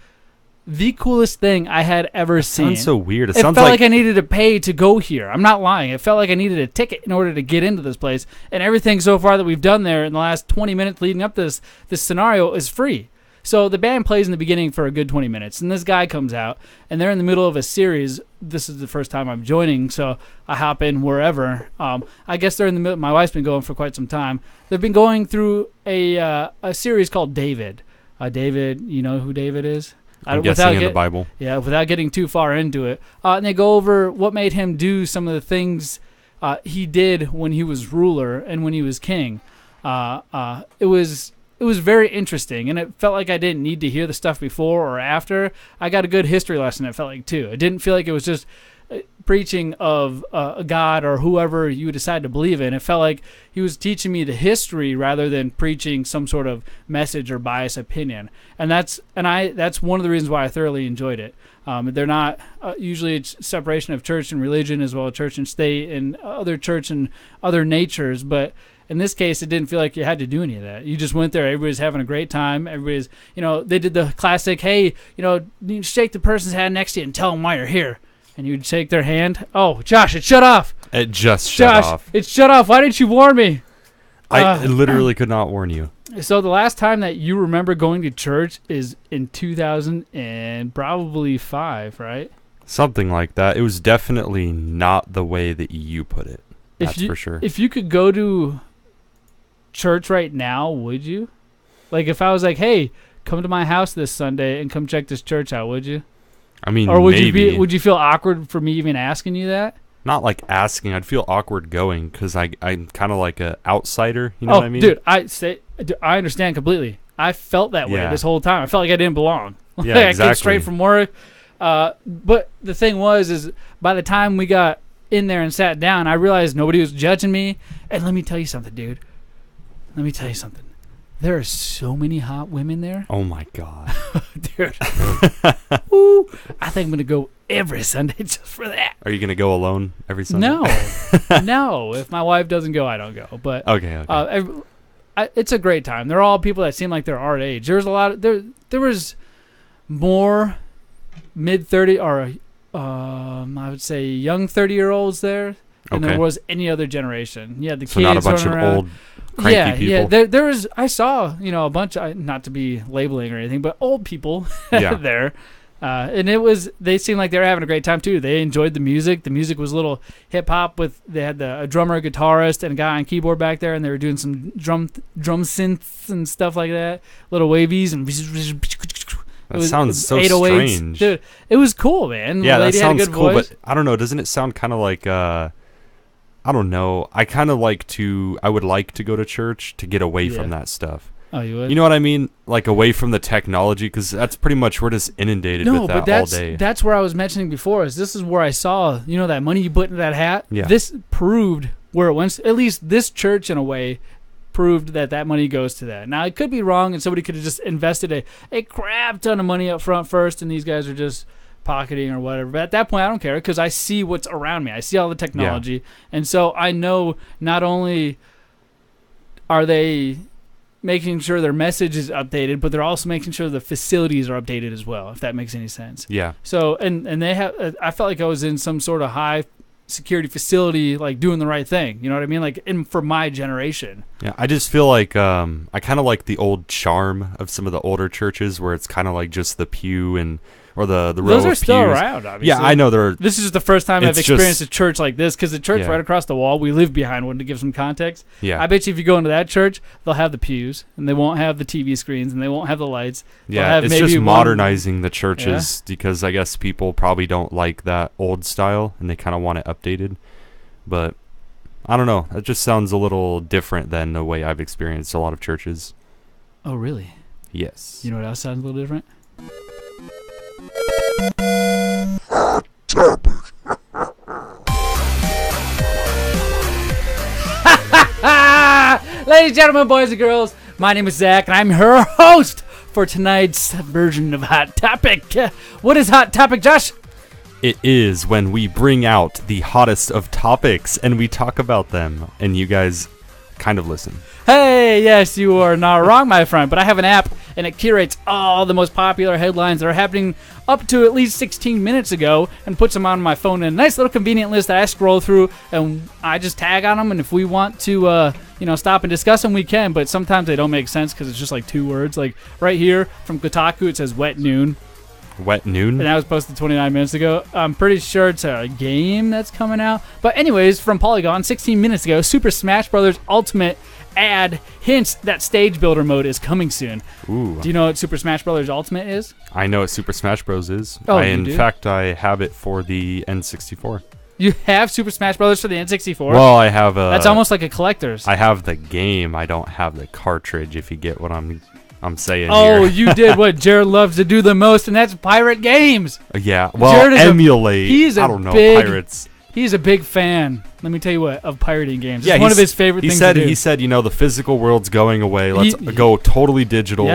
the coolest thing I had ever seen. Sounds so weird. It felt like I needed to pay to go here. I'm not lying. It felt like I needed a ticket in order to get into this place. And everything so far that we've done there in the last 20 minutes leading up to this scenario is free. So the band plays in the beginning for a good 20 minutes, and this guy comes out, and they're in the middle of a series. This is the first time I'm joining, so I hop in wherever. I guess they're in the middle. My wife's been going for quite some time. They've been going through a series called David. David, you know who David is? I'm guessing in the Bible. Yeah, without getting too far into it. And they go over what made him do some of the things he did when he was ruler and when he was king. It was very interesting, and it felt like I didn't need to hear the stuff before or after. I got a good history lesson, it felt like, too. It didn't feel like it was just preaching of a God or whoever you decide to believe in. It felt like he was teaching me the history rather than preaching some sort of message or biased opinion. And that's one of the reasons why I thoroughly enjoyed it. They're not usually it's separation of church and religion as well as church and state and other church and other natures, but in this case, it didn't feel like you had to do any of that. You just went there. Everybody's having a great time. Everybody's, they did the classic, hey, you shake the person's hand next to you and tell them why you're here. And you'd shake their hand. Oh, Josh, it shut off. It just shut off. It shut off. Why didn't you warn me? I literally could not warn you. So the last time that you remember going to church is in 2000 and probably 5, right? Something like that. It was definitely not the way that you put it. That's for sure. If you could go to church right now, would you? Like if I was like, hey, come to my house this Sunday and come check this church out, would you? I mean, or would maybe. would you feel awkward for me even asking you that? Not like asking. I'd feel awkward going because I'm kind of like an outsider. You know what I mean? Dude, I understand completely. I felt that way this whole time. I felt like I didn't belong. Yeah, exactly. I came straight from work. But the thing is by the time we got in there and sat down, I realized nobody was judging me. And let me tell you something, dude. Let me tell you something. There are so many hot women there. Oh, my God. Dude. Ooh, I think I'm going to go every Sunday just for that. Are you going to go alone every Sunday? No. No. If my wife doesn't go, I don't go. But okay. It's a great time. They're all people that seem like they're our age. There's a lot of, there was more mid-30 or I would say young 30-year-olds there than there was any other generation. Yeah, the kids not a bunch of around. Old cranky people. Yeah. There was. I saw a bunch. Not to be labeling or anything, but old people there, and it was. They seemed like they were having a great time too. They enjoyed the music. The music was a little hip hop with. They had a drummer, a guitarist, and a guy on keyboard back there, and they were doing some drum synths and stuff like that. Little wavies and. That sounds so strange. Dude, it was cool, man. Yeah, that sounds had a good cool, voice. but I don't know. Doesn't it sound kind of like I don't know. I would like to go to church to get away from that stuff. Oh, you would? You know what I mean? Like away from the technology, because that's pretty much we're just inundated with that all day. That's where I was mentioning before. This is where I saw that money you put into that hat. Yeah. This proved where it went. At least this church, in a way, proved that money goes to that. Now it could be wrong, and somebody could have just invested a crap ton of money up front first, and these guys are just pocketing or whatever. But at that point, I don't care because I see what's around me. I see all the technology, and so I know not only are they making sure their message is updated, but they're also making sure the facilities are updated as well, if that makes any sense. Yeah. So, and they have, I felt like I was in some sort of high security facility, like doing the right thing. You know what I mean? Like for my generation. Yeah. I just feel like, I kind of like the old charm of some of the older churches where it's kind of like just the pew or the row Those of are still pews. around, obviously. Yeah, I know they're. This is just the first time I've experienced a church like this because the church right across the wall, we live behind one to give some context. Yeah. I bet you if you go into that church, they'll have the pews and they won't have the TV screens and they won't have the lights. Yeah, it's just modernizing the churches because I guess people probably don't like that old style and they kind of want it updated. But I don't know. That just sounds a little different than the way I've experienced a lot of churches. Oh, really? Yes. You know what else sounds a little different? Ladies and gentlemen, boys and girls, my name is Zach, and I'm her host for tonight's version of Hot Topic. What is Hot Topic, Josh? It is when we bring out the hottest of topics and we talk about them, and you guys kind of listen. Hey, yes, you are not wrong, my friend, but I have an app, and it curates all the most popular headlines that are happening up to at least 16 minutes ago and puts them on my phone in a nice little convenient list that I scroll through, and I just tag on them, and if we want to, stop and discuss them, we can, but sometimes they don't make sense because it's just like 2 words. Like right here from Kotaku, it says wet noon. Wet noon? And that was posted 29 minutes ago. I'm pretty sure it's a game that's coming out. But anyways, from Polygon, 16 minutes ago, Super Smash Bros. Ultimate ad hints that stage builder mode is coming soon. Ooh. Do you know what Super Smash Bros. Ultimate is? I know what Super Smash Bros. Is. Oh, In fact, I have it for the N64. You have Super Smash Brothers for the N64? Well, I have a... That's almost like a collector's. I have the game. I don't have the cartridge, if you get what I'm saying here. You did what Jared loves to do the most, and that's pirate games. Yeah, well, emulate. I don't know, pirates. He's a big fan, let me tell you what, of pirating games. It's one of his favorite things to do. He said, the physical world's going away. Let's go totally digital.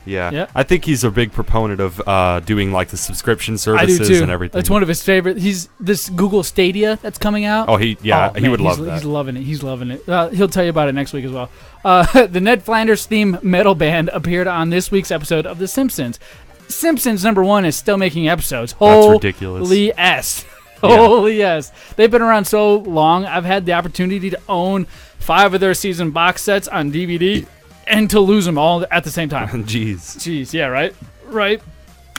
Yeah. I think he's a big proponent of doing like the subscription services and everything. It's one of his favorite. He's this Google Stadia that's coming out. He would love that. He's loving it. He's loving it. He'll tell you about it next week as well. The Ned Flanders theme metal band appeared on this week's episode of The Simpsons. Simpsons #1 is still making episodes. That's ridiculous. Holy S. Holy yes. They've been around so long. I've had the opportunity to own 5 of their season box sets on DVD. And to lose them all at the same time. Jeez, yeah, right?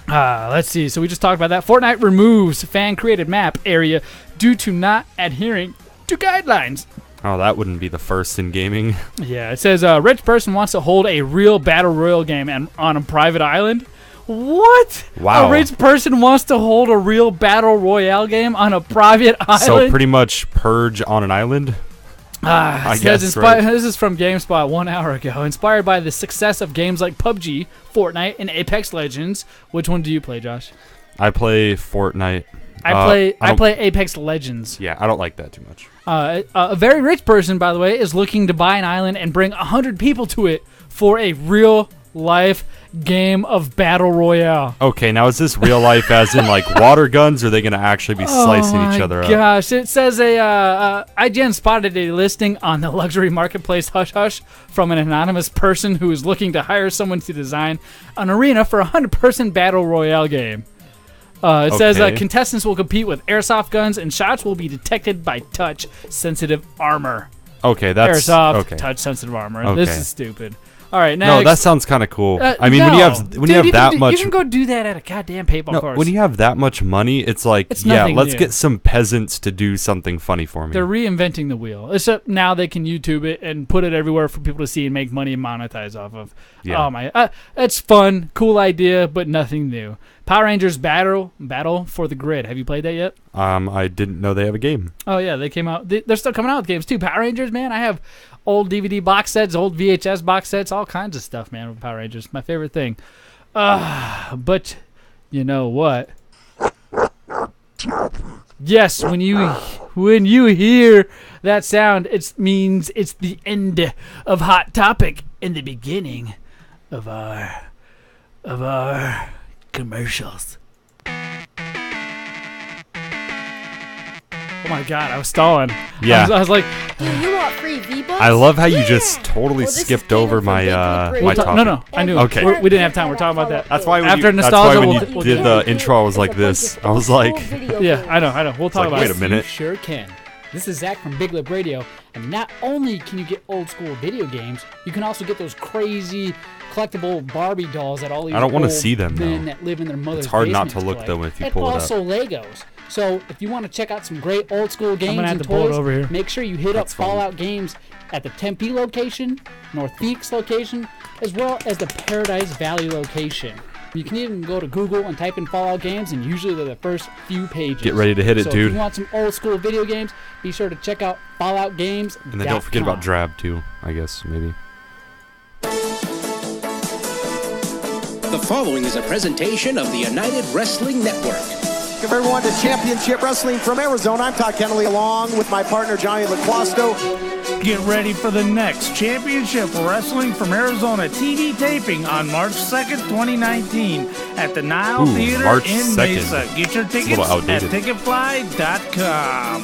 Let's see. So we just talked about that. Fortnite removes fan-created map area due to not adhering to guidelines. Oh, that wouldn't be the first in gaming. Yeah, it says a rich person wants to hold a real battle royale game on a private island. What? Wow. A rich person wants to hold a real battle royale game on a private island? So pretty much Purge on an island? I guess, right? This is from GameSpot 1 hour ago. Inspired by the success of games like PUBG, Fortnite, and Apex Legends. Which one do you play, Josh? I play Fortnite. I play Apex Legends. Yeah, I don't like that too much. A very rich person, by the way, is looking to buy an island and bring 100 people to it for a real-life game of battle royale. Okay, now is this real life as in like water guns, or are they going to actually be slicing each other up? Gosh, it says IGN spotted a listing on the luxury marketplace Hush Hush from an anonymous person who is looking to hire someone to design an arena for a 100-person battle royale game. It says contestants will compete with airsoft guns and shots will be detected by touch-sensitive armor. Okay, that's... Airsoft, touch-sensitive armor. Okay. This is stupid. All right, next. No, that sounds kind of cool. I mean, when you have that much, you can go do that at a goddamn paintball course. When you have that much money, it's like, let's get some peasants to do something funny for me. They're reinventing the wheel. Except now they can YouTube it and put it everywhere for people to see and make money and monetize off of. Yeah. Oh my, it's fun, cool idea, but nothing new. Power Rangers Battle for the Grid. Have you played that yet? I didn't know they have a game. Oh yeah, they came out. They're still coming out with games too. Power Rangers, man. I have old DVD box sets, old VHS box sets, all kinds of stuff, man, with Power Rangers. My favorite thing. But you know what? Yes, when you hear that sound, it means it's the end of Hot Topic and the beginning of our commercials. Oh my god, I was stalling. Yeah. I was like, do you want free V-Bucks? I love how you just totally skipped over my my topic. No, I knew. Okay. We didn't have time. We're talking about that. That's why when after nostalgia, we'll did the intro, I was like this. I was like, yeah, I know. We'll talk about it. Wait a minute. You sure can. This is Zach from Big Lip Radio, and not only can you get old school video games, you can also get those crazy collectible Barbie dolls that all these I don't want to see them men that live in their mother's It's hard not basement to look play. though if you and pull it up. also Legos. So if you want to check out some great old school games and toys, make sure you hit up Fallout Games at the Tempe location, North Peaks location, as well as the Paradise Valley location. You can even go to Google and type in Fallout Games, and usually they're the first few pages. Get ready to hit it, so dude. If you want some old school video games, be sure to check out Fallout Games. And then don't forget about Drab too, I guess, maybe. The following is a presentation of the United Wrestling Network. Welcome everyone to Championship Wrestling from Arizona. I'm Todd Kennelly along with my partner Johnny LaQuasto. Get ready for the next Championship Wrestling from Arizona TV taping on March 2nd, 2019 at the Nile Theater March in 2nd. Mesa. Get your tickets at ticketfly.com.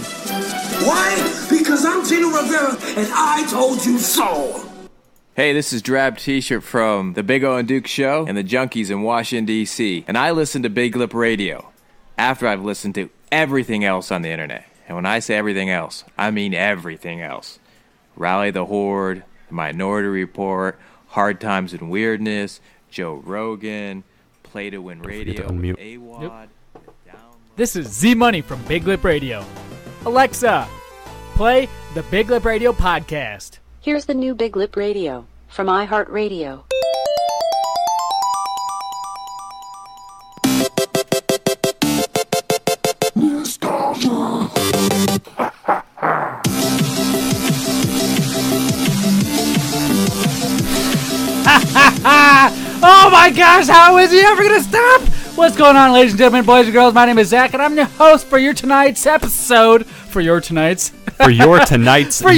Why? Because I'm Gino Rivera and I told you so. Hey, this is Drab T-shirt from The Big O and Duke Show and the Junkies in Washington, D.C. And I listen to Big Lip Radio after I've listened to everything else on the internet. And when I say everything else, I mean everything else. Rally the Horde, The Minority Report, Hard Times and Weirdness, Joe Rogan, Play to Win Radio, AWOD. Yep. This is Z-Money from Big Lip Radio. Alexa, play the Big Lip Radio podcast. Here's the new Big Lip Radio from iHeartRadio. Nostalgia. gosh, how is he ever going to stop? What's going on, ladies and gentlemen, boys and girls? My name is Zach, and I'm your host for your tonight's episode. For your tonight's episode.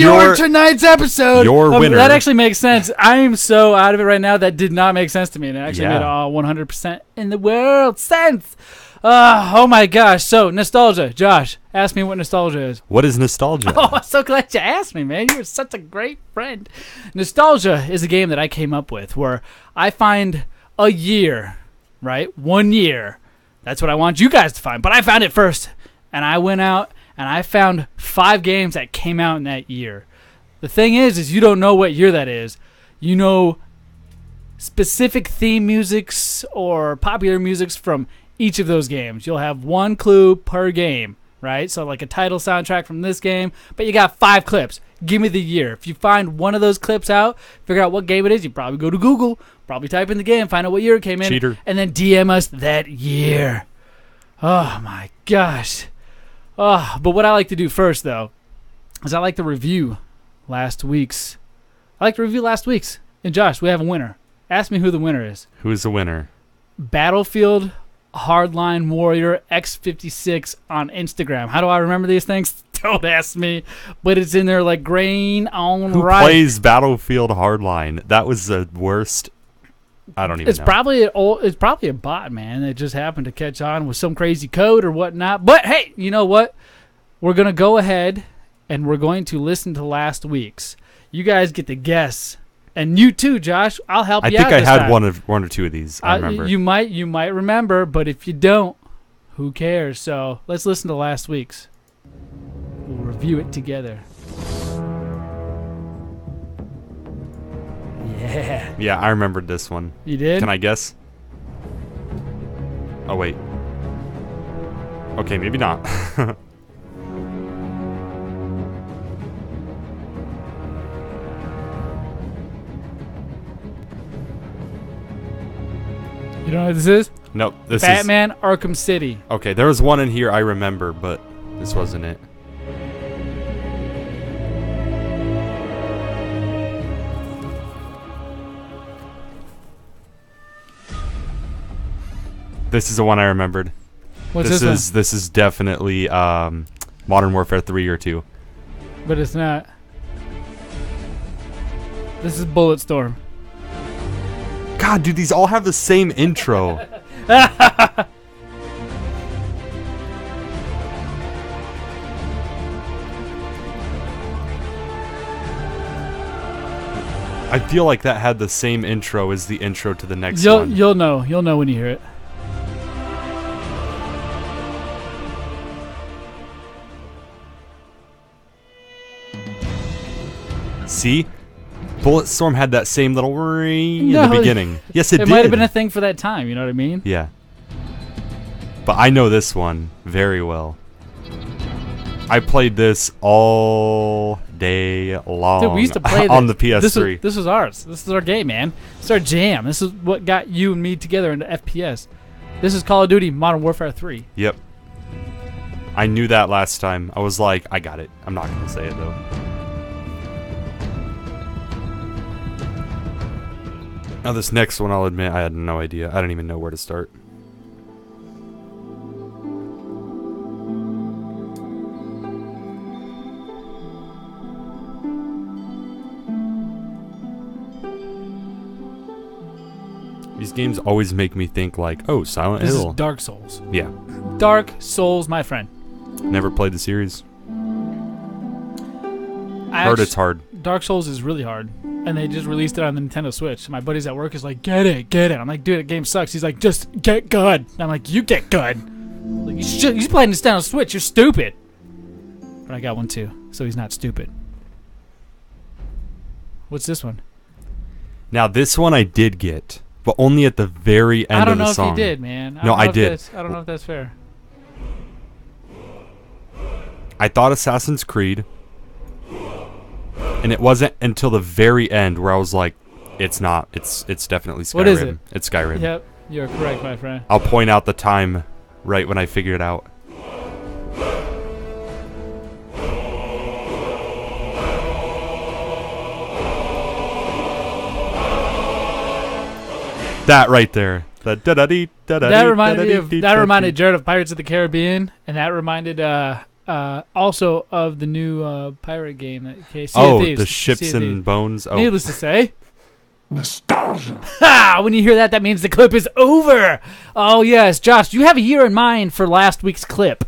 Your winner. That actually makes sense. I am so out of it right now. That did not make sense to me. And it actually made all 100% in the world sense. Oh my gosh. So, nostalgia. Josh, ask me what nostalgia is. What is nostalgia? Oh, I'm so glad you asked me, man. You're such a great friend. Nostalgia is a game that I came up with where I find a year, right? 1 year. That's what I want you guys to find. But I found it first. And I went out and I found 5 games that came out in that year. The thing is you don't know what year that is. You know specific theme musics or popular musics from each of those games. You'll have 1 clue per game, right? So like a title soundtrack from this game, but you got 5 clips. Give me the year. If you find one of those clips out, figure out what game it is, you probably go to Google, probably type in the game, find out what year it came in, Cheater. And then DM us that year. Oh my gosh. Oh, but what I like to do first, though, is I like to review last week's. And Josh, we have a winner. Ask me who the winner is. Who is the winner? Battlefield Hardline Warrior X56 on Instagram. How do I remember these things? Don't ask me. But it's in there like grain on Who rice. plays Battlefield Hardline? That was the worst. I don't even know. It's probably a bot, man. It just happened to catch on with some crazy code or whatnot. But hey, you know what? We're going to go ahead and we're going to listen to last week's. You guys get to guess. And you too, Josh. I'll help you out. I think I had one or two of these. I remember. You might remember, but if you don't, who cares? So let's listen to last week's. We'll review it together. Yeah. Yeah, I remembered this one. You did? Can I guess? Oh, wait. Okay, maybe not. You know what this is? Nope. This Batman Arkham City. Okay, there was one in here I remember, but this wasn't it. This is the one I remembered. What's this one? This is definitely Modern Warfare 3 or 2. But it's not. This is Bulletstorm. God, dude, these all have the same intro. I feel like that had the same intro as the intro to the next one. You'll know when you hear it. See? Bulletstorm had that same little ring in the beginning. Yes, it did. It might have been a thing for that time, you know what I mean? Yeah. But I know this one very well. I played this all day long. Dude, we used to play on the PS3. This was ours. This is our game, man. This is our jam. This is what got you and me together into FPS. This is Call of Duty Modern Warfare 3. Yep. I knew that last time. I was like, I got it. I'm not going to say it, though. Now this next one, I'll admit, I had no idea. I don't even know where to start. These games always make me think like, oh, Silent Hill. This is Dark Souls. Yeah. Dark Souls, my friend. Never played the series. Heard it's hard. Dark Souls is really hard. And they just released it on the Nintendo Switch. My buddies at work is like, get it. I'm like, dude, the game sucks. He's like, just get good. And I'm like, you get good. Like, you playing this down on Switch. You're stupid. But I got one too, so he's not stupid. What's this one? Now this one I did get, but only at the very end of the song. I don't know if you did, man. I did. I don't know if that's fair. I thought Assassin's Creed. And it wasn't until the very end where I was like, it's not. It's definitely Skyrim. What is it? It's Skyrim. Yep, you're correct, my friend. I'll point out the time right when I figure it out. That right there. That reminded Jared of Pirates of the Caribbean, and that reminded also of the new pirate game that Sea of Thieves. The Ships and Bones. Oh. Needless to say, nostalgia. Ha! When you hear that, that means the clip is over. Oh yes, Josh, do you have a year in mind for last week's clip?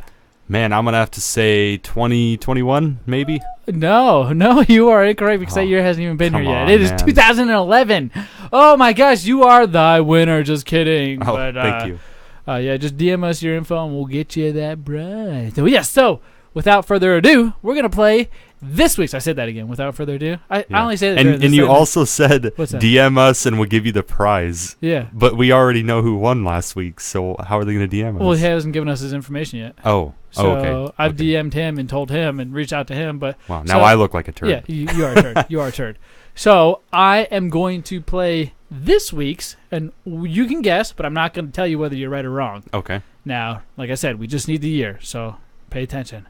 Man, I'm gonna have to say 2021, maybe. No, you are incorrect because that year hasn't even been here yet. It is 2011. Oh my gosh, you are the winner. Just kidding. Oh, thank you. Yeah, just DM us your info and we'll get you that prize. So yes, so without further ado, we're gonna play this week's. I said that again. Without further ado, I only say that. And you also said DM us and we'll give you the prize. Yeah. But we already know who won last week, so how are they gonna DM us? Well, he hasn't given us his information yet. Oh. So okay. I've DM'd him and told him and reached out to him, but wow, now I look like a turd. Yeah, you are a turd. You are a turd. So I am going to play this week's, and you can guess, but I'm not going to tell you whether you're right or wrong. Okay. Now, like I said, we just need the year, so pay attention.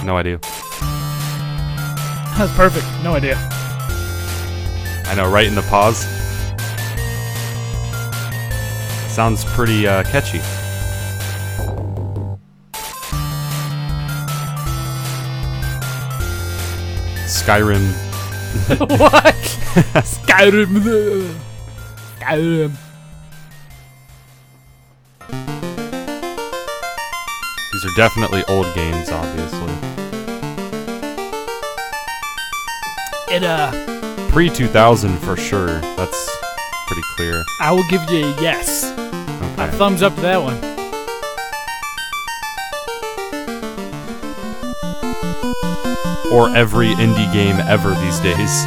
No idea. That's perfect. No idea. I know, right in the pause. Sounds pretty catchy. Skyrim. What? Skyrim. Skyrim. These are definitely old games, obviously. Pre-2000 for sure. That's pretty clear. I will give you a yes. Okay. A thumbs up to that one. Or every indie game ever these days.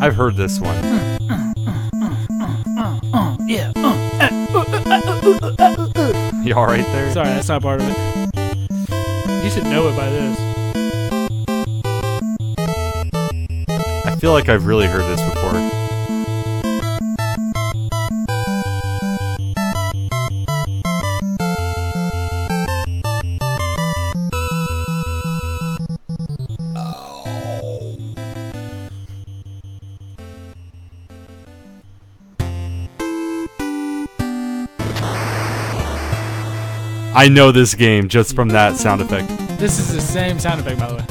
I've heard this one. Yeah. You all right there? Sorry, that's not part of it. You should know it by this. I feel like I've really heard this before. I know this game just from that sound effect. This is the same sound effect, by the way.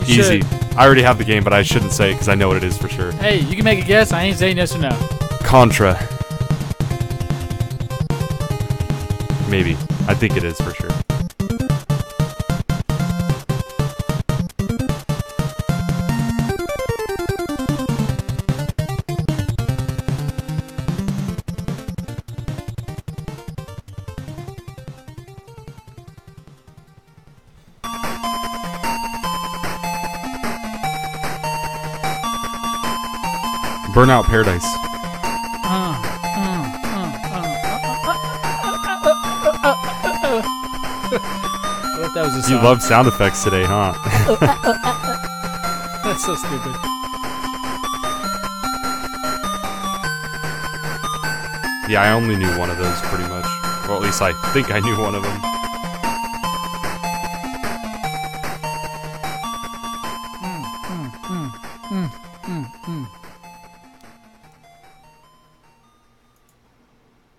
Easy. I already have the game, but I shouldn't say it because I know what it is for sure. Hey, you can make a guess. I ain't saying yes or no. Contra. Maybe. I think it is for sure. Burnout Paradise. That was a song. You love sound effects today, huh? That's so stupid. Yeah, I only knew one of those pretty much. Well, at least I think I knew one of them.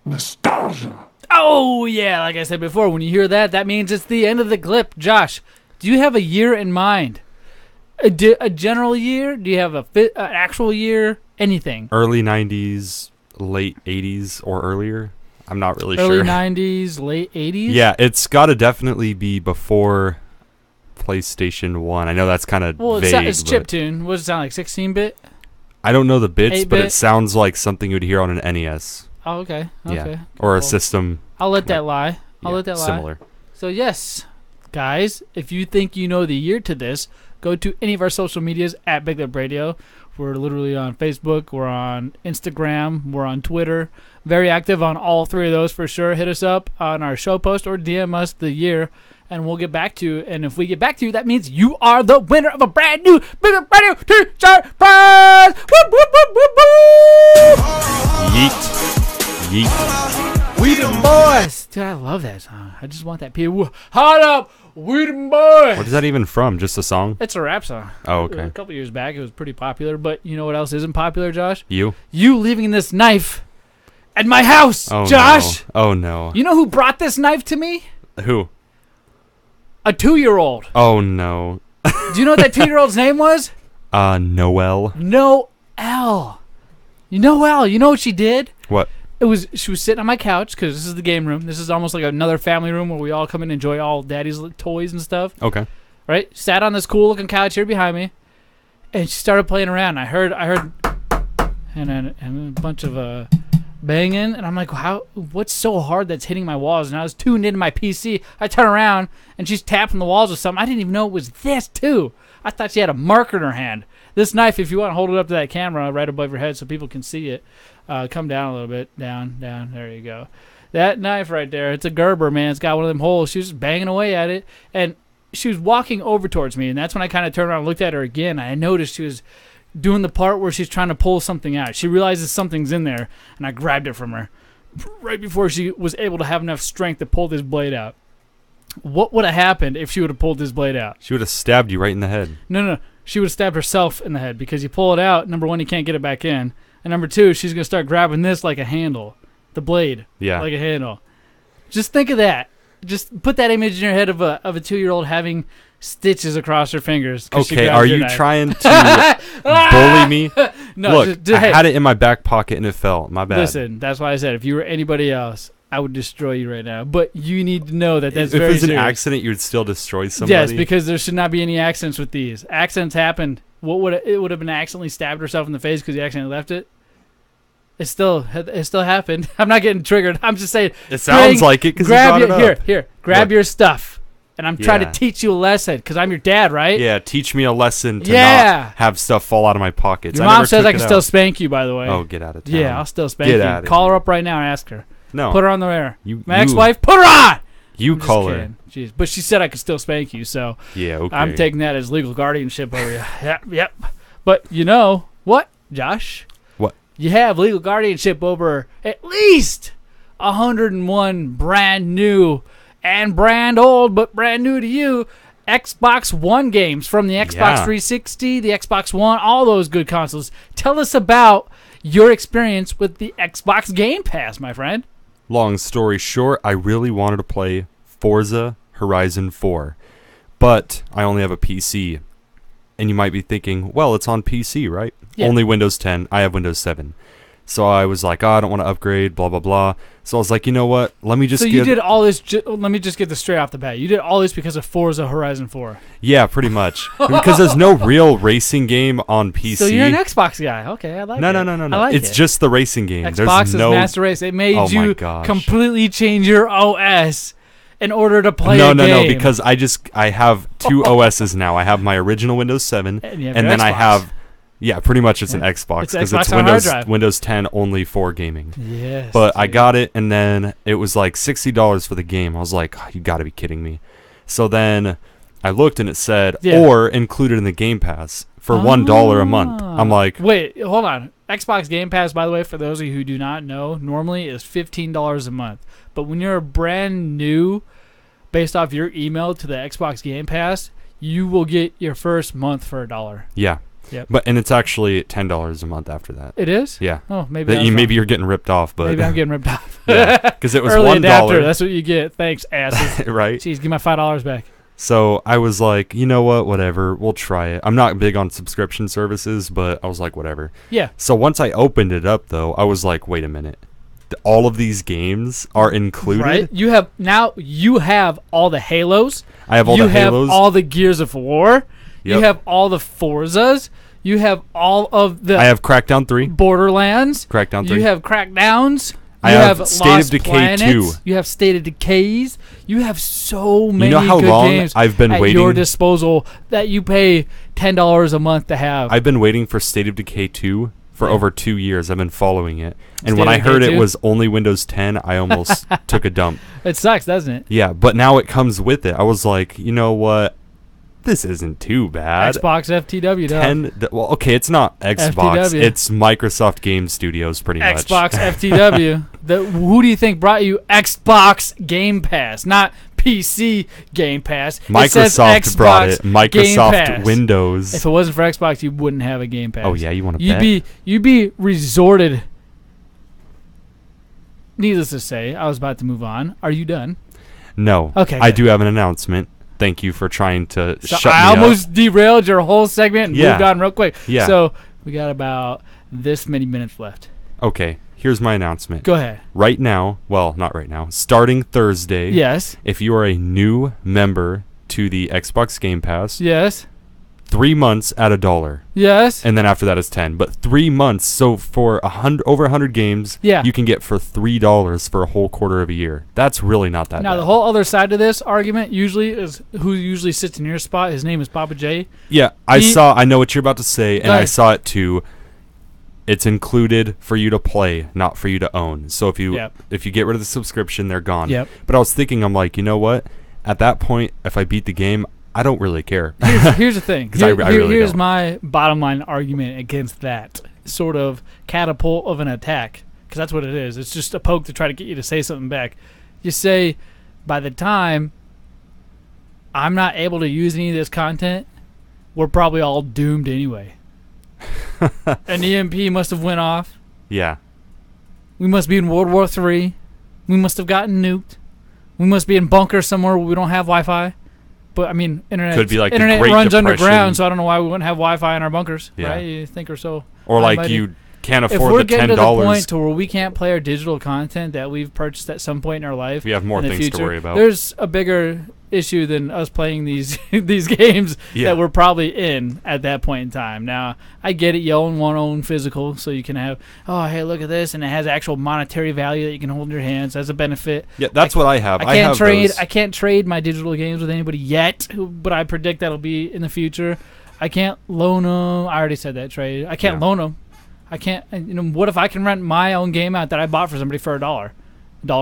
Nostalgia. Oh, yeah, like I said before, when you hear that, that means it's the end of the clip. Josh, do you have a year in mind? A general year? Do you have an actual year? Anything? Early 90s, late 80s, or earlier? I'm not really Early sure. 90s, late 80s? Yeah, it's got to definitely be before PlayStation 1. I know that's kind of vague. It's chiptune. What does it sound like, 16-bit? I don't know the bits, 8-bit? but it sounds like something you would hear on an NES. Oh, okay. Yeah. Or a system. I'll let that lie. I'll let that lie. Similar. So, yes, guys, if you think you know the year to this, go to any of our social medias at Big Lip Radio. We're literally on Facebook. We're on Instagram. We're on Twitter. Very active on all three of those for sure. Hit us up on our show post or DM us the year, and we'll get back to you. And if we get back to you, that means you are the winner of a brand new Big Lip Radio t-shirt prize. Whoop, whoop, whoop, whoop, whoop. Yeet. Yeet. We them boys. Dude, I love that song. I just want that people. Hot up. We them boys. What is that even from? Just a song? It's a rap song. Oh, okay. A couple years back, it was pretty popular. But you know what else isn't popular, Josh? You leaving this knife at my house, oh, Josh. No. Oh, no. You know who brought this knife to me? Who? A 2-year-old. Oh, no. Do you know what that 2-year-old's name was? Noelle. Noelle. Noelle. You know what she did? What? She was sitting on my couch because this is the game room. This is almost like another family room where we all come and enjoy all Daddy's toys and stuff. Okay. Right? Sat on this cool looking couch here behind me, and she started playing around. I heard, and a bunch of banging, and I'm like, what's so hard that's hitting my walls? And I was tuned into my PC. I turn around, and she's tapping the walls with something. I didn't even know it was this too. I thought she had a marker in her hand. This knife, if you want to hold it up to that camera right above your head so people can see it, come down a little bit. Down. There you go. That knife right there, it's a Gerber, man. It's got one of them holes. She was just banging away at it, and she was walking over towards me, and that's when I kind of turned around and looked at her again. I noticed she was doing the part where she's trying to pull something out. She realizes something's in there, and I grabbed it from her right before she was able to have enough strength to pull this blade out. What would have happened if she would have pulled this blade out? She would have stabbed you right in the head. No. She would have stabbed herself in the head because you pull it out, number one, you can't get it back in. And number two, she's going to start grabbing this like a handle. The blade. Yeah. Like a handle. Just think of that. Just put that image in your head of a 2-year-old having stitches across her fingers. Okay, are you trying to bully me? No, look, I had it in my back pocket and it fell. My bad. Listen, that's why I said if you were anybody else, I would destroy you right now. But you need to know that that's if very it was serious. an accident, you would still destroy somebody? Yes, because there should not be any accidents with these. Accidents happened. It would have been accidentally stabbed herself in the face because you accidentally left it. It still happened. I'm not getting triggered. I'm just saying. It sounds like it because you brought it up. Here, grab your stuff. And I'm trying to teach you a lesson because I'm your dad, right? Yeah, teach me a lesson to not have stuff fall out of my pockets. Your mom says I can still spank you, by the way. Oh, get out of town. Yeah, I'll still spank you. Call her up right now and ask her. No. Put her on the air. My ex-wife, put her on! You call her. Jeez. But she said I could still spank you, so yeah, okay. I'm taking that as legal guardianship over you. Yep. But you know what, Josh? What? You have legal guardianship over at least 101 brand new and brand old, but brand new to you, Xbox One games from the Xbox 360, the Xbox One, all those good consoles. Tell us about your experience with the Xbox Game Pass, my friend. Long story short, I really wanted to play Forza Horizon 4, but I only have a PC. And you might be thinking, well, it's on PC, right? Yeah. Only Windows 10. I have Windows 7. So I was like, I don't want to upgrade, blah, blah, blah. So I was like, you know what? Let me just you did all this, let me just get this straight off the bat. You did all this because of Forza Horizon 4. Yeah, pretty much. Because there's no real racing game on PC. So you're an Xbox guy. Okay, I like it. No. I like it's just the racing game. Xbox is Master Race. It made you completely change your OS in order to play a game. No, because I have two OSs now. I have my original Windows 7, and then I have... Yeah, pretty much it's an Xbox because it's Windows 10 only for gaming. Yes. But I got it, and then it was like $60 for the game. I was like, oh, you got to be kidding me. So then I looked, and it said, or included in the Game Pass for $1 a month. I'm like... Wait, hold on. Xbox Game Pass, by the way, for those of you who do not know, normally is $15 a month. But when you're brand new, based off your email to the Xbox Game Pass, you will get your first month for $1. Yeah. Yep. And it's actually $10 a month after that. It is? Yeah. Oh, maybe you're getting ripped off, but maybe I'm getting ripped off. Yeah, because it was early $1. Adapter, that's what you get. Thanks, asses. Right? Jeez, give my $5 back. So I was like, you know what? Whatever. We'll try it. I'm not big on subscription services, but I was like, whatever. Yeah. So once I opened it up, though, I was like, wait a minute. All of these games are included. Right. You have all the Halos. I have all the Halos. You have all the Gears of War. Yep. You have all the Forzas. You have all of the... I have Crackdown 3. Borderlands. Crackdown 3. You have Crackdowns. I have State of Decay 2. You have State of Decays. You have so many You know how good long games I've been at waiting? your disposal that you pay $10 a month to have. I've been waiting for State of Decay 2 for over 2 years. I've been following it. And State when of I heard Decay it 2? was only Windows 10, I almost took a dump. It sucks, doesn't it? Yeah, but now it comes with it. I was like, you know what? This isn't too bad. Xbox FTW, dog. Well, okay, it's not Xbox. FTW. It's Microsoft Game Studios, pretty much. Xbox FTW. Who do you think brought you Xbox Game Pass? Not PC Game Pass. Microsoft brought it. Game Microsoft Pass. Windows. If it wasn't for Xbox, you wouldn't have a Game Pass. Oh yeah, you want to bet? You'd be resorted. Needless to say, I was about to move on. Are you done? No. Okay. I good. do have an announcement. Thank you for trying to shut me I up. almost derailed your whole segment and moved on real quick. Yeah. So we got about this many minutes left. Okay. Here's my announcement. Go ahead. Right now, well, not right now, starting Thursday. Yes. If you are a new member to the Xbox Game Pass. Yes. 3 months at $1. Yes. And then after that is 10. But 3 months, so for over 100 games, you can get for $3 for a whole quarter of a year. That's really not that Now, bad. the whole other side of this argument usually is who usually sits in your spot. His name is Papa J. Yeah, I know what you're about to say, and Go I ahead. saw it too. It's included for you to play, not for you to own. So if you get rid of the subscription, they're gone. Yep. But I was thinking, I'm like, you know what? At that point, if I beat the game, I don't really care. Here's the thing. Here's my bottom line argument against that sort of catapult of an attack, because that's what it is. It's just a poke to try to get you to say something back. You say, by the time I'm not able to use any of this content, we're probably all doomed anyway. An EMP must have went off. Yeah. We must be in World War III. We must have gotten nuked. We must be in bunkers somewhere where we don't have Wi-Fi. But I mean, internet Could be like the internet Great runs Depression. underground, so I don't know why we wouldn't have Wi-Fi in our bunkers, Yeah. right? You think or so? Or like Almighty. you can't If afford we're the getting $10. to the point to where we can't play our digital content that we've purchased at some point in our life, We have more in the things to future, worry about. There's a bigger issue than us playing these these games that we're probably in at that point in time. Now, I get it. You own physical, so you can have, oh, hey, look at this, and it has actual monetary value that you can hold in your hands as a benefit. Yeah, that's what I have. I can't have trade. those. I can't trade my digital games with anybody yet, but I predict that'll be in the future. I can't loan them. I already said that trade. I can't loan them. I can't. What if I can rent my own game out that I bought for somebody for $1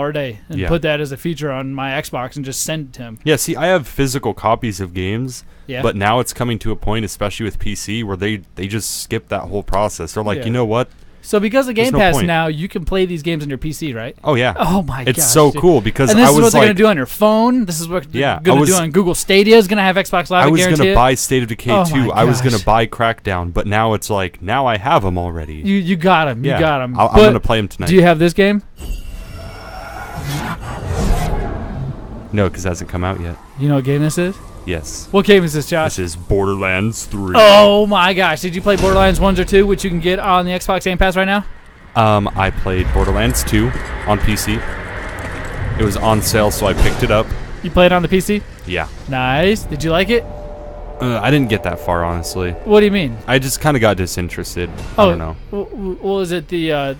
a day, and put that as a feature on my Xbox and just send it to him? Yeah, see, I have physical copies of games, Yeah. but now it's coming to a point, especially with PC, where they just skip that whole process. They're like, Yeah. you know what? So because of There's Game no Pass point. now, you can play these games on your PC, right? Oh yeah. Oh my god. It's so cool because and this I is was what they're like, gonna do on your phone. This is what they're gonna I was- do on Google Stadia. Is gonna have Xbox Live. I was guarantee gonna it. buy State of Decay Oh 2. my I was gonna gosh. buy Crackdown, but now it's like now I have them already. You got him. Yeah. You got him. I'm gonna play them tonight. Do you have this game? No, because it hasn't come out yet. You know what game this is? Yes. What game is this, Josh? This is Borderlands 3. Oh my gosh! Did you play Borderlands 1 or 2, which you can get on the Xbox Game Pass right now? I played Borderlands 2 on PC. It was on sale, so I picked it up. You played on the PC? Yeah. Nice. Did you like it? I didn't get that far, honestly. What do you mean? I just kind of got disinterested. I don't know. Well, is it the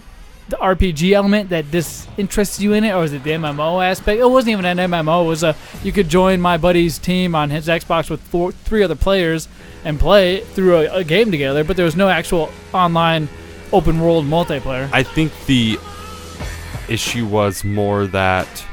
RPG element that disinterests you in it, or is it the MMO aspect? It wasn't even an MMO. It was you could join my buddy's team on his Xbox with 3 other players and play through a game together, but there was no actual online open world multiplayer. I think the issue was more that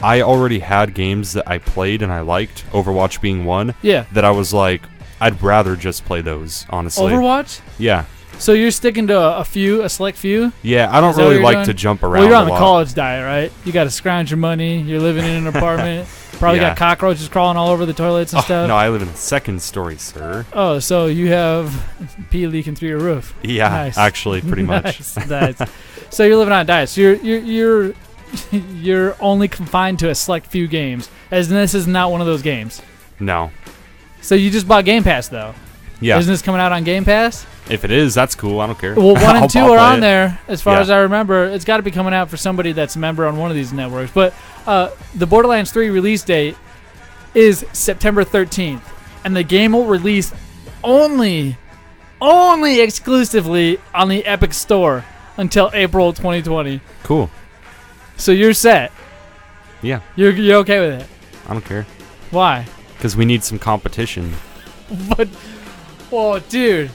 I already had games that I played and I liked, Overwatch being one. Yeah. That I was like, I'd rather just play those, honestly. Overwatch? Yeah. So you're sticking to a select few? Yeah, I don't Is that what really you're like doing? to jump around. Well, you're on a the lot. college diet, right? You got to scrounge your money. You're living in an apartment. Probably Yeah. got cockroaches crawling all over the toilets and Oh, stuff. no, I live in the second story, sir. Oh, so you have pee leaking through your roof? Yeah, Nice. actually, pretty much. Nice. So you're living on a diet. So you're only confined to a select few games, as this is not one of those games. No. So you just bought Game Pass, though. Yeah. Isn't this coming out on Game Pass? If it is, that's cool. I don't care. Well, 1 I'll- and 2 I'll are play on it. there, as far Yeah. as I remember. It's got to be coming out for somebody that's a member on one of these networks. But the Borderlands 3 release date is September 13th, and the game will release only exclusively on the Epic Store until April 2020. Cool. So you're set. Yeah. You're okay with it? I don't care. Why? Because we need some competition. But, well, dude,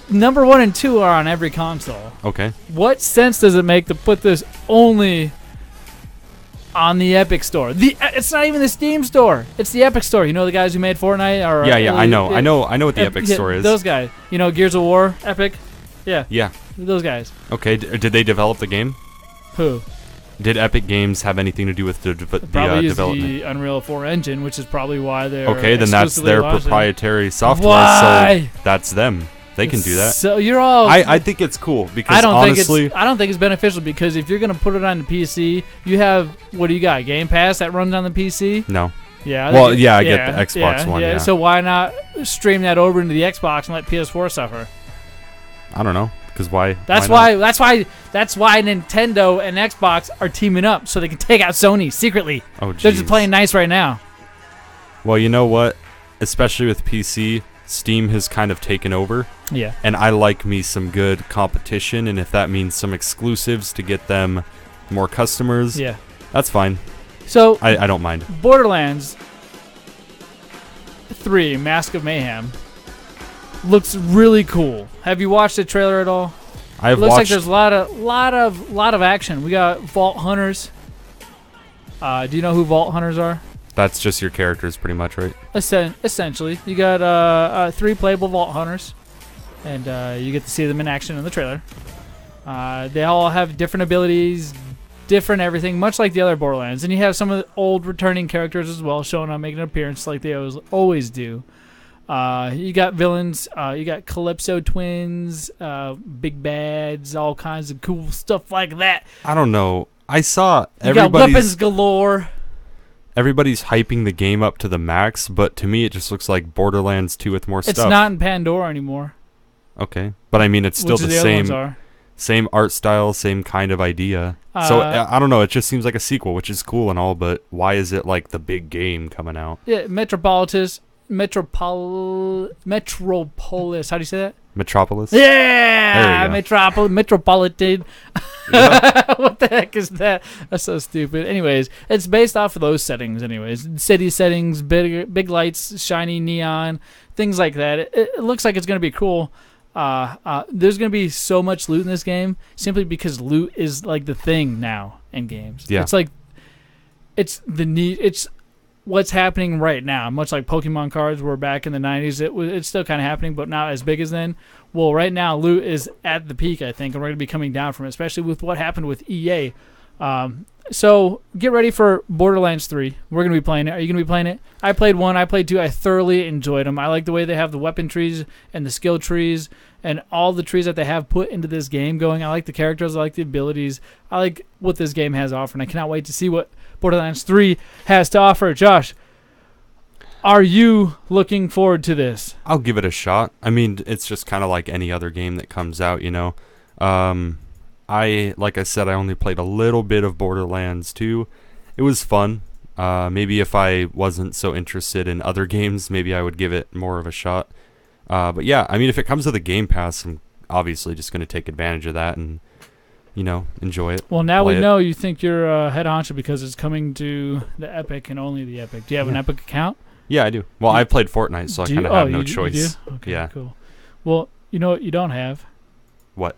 number 1 and 2 are on every console. Okay. What sense does it make to put this only on the Epic Store? It's not even the Steam Store. It's the Epic Store. You know the guys who made Fortnite? Or yeah, I know what the Epic Store is. Those guys. You know Gears of War, Epic? Yeah. Yeah. Those guys. Okay, did they develop the game? Who? Did Epic Games have anything to do with the probably development? The Unreal 4 engine, which is probably why they're okay. Then that's their proprietary software. Why? So that's them. They can do that. So you're all. I think it's cool because I don't honestly, think it's beneficial because if you're gonna put it on the PC, you have what do you got? Game Pass that runs on the PC? No. Yeah. Well, yeah, I get the Xbox One. Yeah. So why not stream that over into the Xbox and let PS4 suffer? I don't know. Because why? That's why Nintendo and Xbox are teaming up so they can take out Sony secretly. Oh, geez. They're just playing nice right now. Well, you know what? Especially with PC, Steam has kind of taken over. Yeah. And I like me some good competition, and if that means some exclusives to get them more customers, yeah, that's fine. So I don't mind. Borderlands 3: Mask of Mayhem looks really cool. Have you watched the trailer at all? I've looks watched. Like there's a lot of action. We got Vault Hunters. Do you know who Vault Hunters are? That's just your characters, pretty much, right? Essentially, you got 3 playable Vault Hunters, and you get to see them in action in the trailer. They all have different abilities, different everything, much like the other Borderlands. And you have some of the old returning characters as well, showing up, making an appearance like they always do. You got villains, you got Calypso twins, big bads, all kinds of cool stuff like that. I don't know. I saw you got weapons galore. Everybody's hyping the game up to the max, but to me it just looks like Borderlands 2 with more stuff. It's not in Pandora anymore. Okay. But I mean, it's still the same art style, same kind of idea. So I don't know, it just seems like a sequel, which is cool and all, but why is it like the big game coming out? Yeah, Metropolis. How do you say that? Metropolis? Yeah! Metropolitan. What the heck is that? That's so stupid. Anyways, it's based off of those settings anyways. City settings, big lights, shiny neon, things like that. It looks like it's going to be cool. There's going to be so much loot in this game simply because loot is like the thing now in games. Yeah. It's like, it's what's happening right now, much like Pokemon cards were back in the 90s. It's still kind of happening, but not as big as then. Well, right now, loot is at the peak, I think, and we're going to be coming down from it, especially with what happened with EA. So get ready for Borderlands 3. We're going to be playing it. Are you going to be playing it? I played 1. I played 2. I thoroughly enjoyed them. I like the way they have the weapon trees and the skill trees and all the trees that they have put into this game going. I like the characters. I like the abilities. I like what this game has to offer, and I cannot wait to see what Borderlands 3 has to offer. Josh, are you looking forward to this? I'll give it a shot. I mean, it's just kind of like any other game that comes out, you know. Like I said, I only played a little bit of Borderlands 2. It was fun. Maybe if I wasn't so interested in other games, maybe I would give it more of a shot. But yeah, I mean, if it comes to the Game Pass, I'm obviously just going to take advantage of that and, you know, enjoy it. Well, now we know you think you're head honcho because it's coming to the Epic and only the Epic. Do you have an Epic account? Yeah, I do. Well, I played Fortnite, so I kind of have no choice. You do? Okay, yeah. Cool. Well, you know what you don't have? What?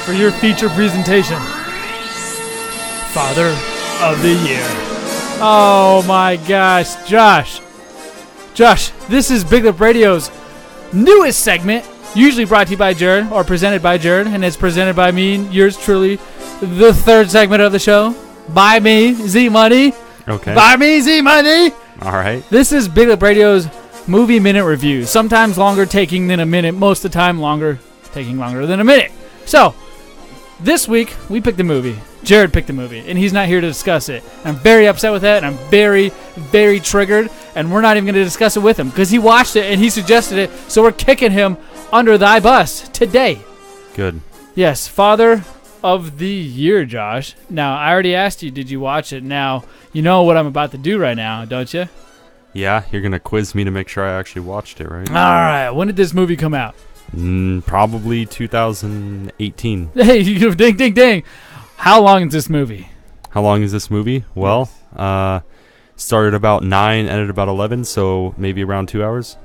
For your feature presentation, Father of the Year. Oh my gosh, Josh, this is Big Lip Radio's newest segment, usually brought to you by Jared, or presented by Jared, and it's presented by me and yours truly, the third segment of the show, by me, Z-Money. Okay. By me, Z-Money. All right. This is Big Lip Radio's movie minute review. Sometimes longer taking than a minute. Most of the time taking longer than a minute. So, this week, we picked a movie. Jared picked a movie, and he's not here to discuss it. I'm very upset with that, and I'm very, very triggered. and we're not even going to discuss it with him because he watched it and he suggested it, so we're kicking him under thy bus today. Good. Yes, Father of the Year, Josh. Now, I already asked you, did you watch it? Now, you know what I'm about to do right now, don't you? Yeah, you're going to quiz me to make sure I actually watched it, right? All right. When did this movie come out? Probably 2018. Hey, ding, ding, ding. How long is this movie? How long is this movie? Well, started about 9, ended about 11, so maybe around 2 hours.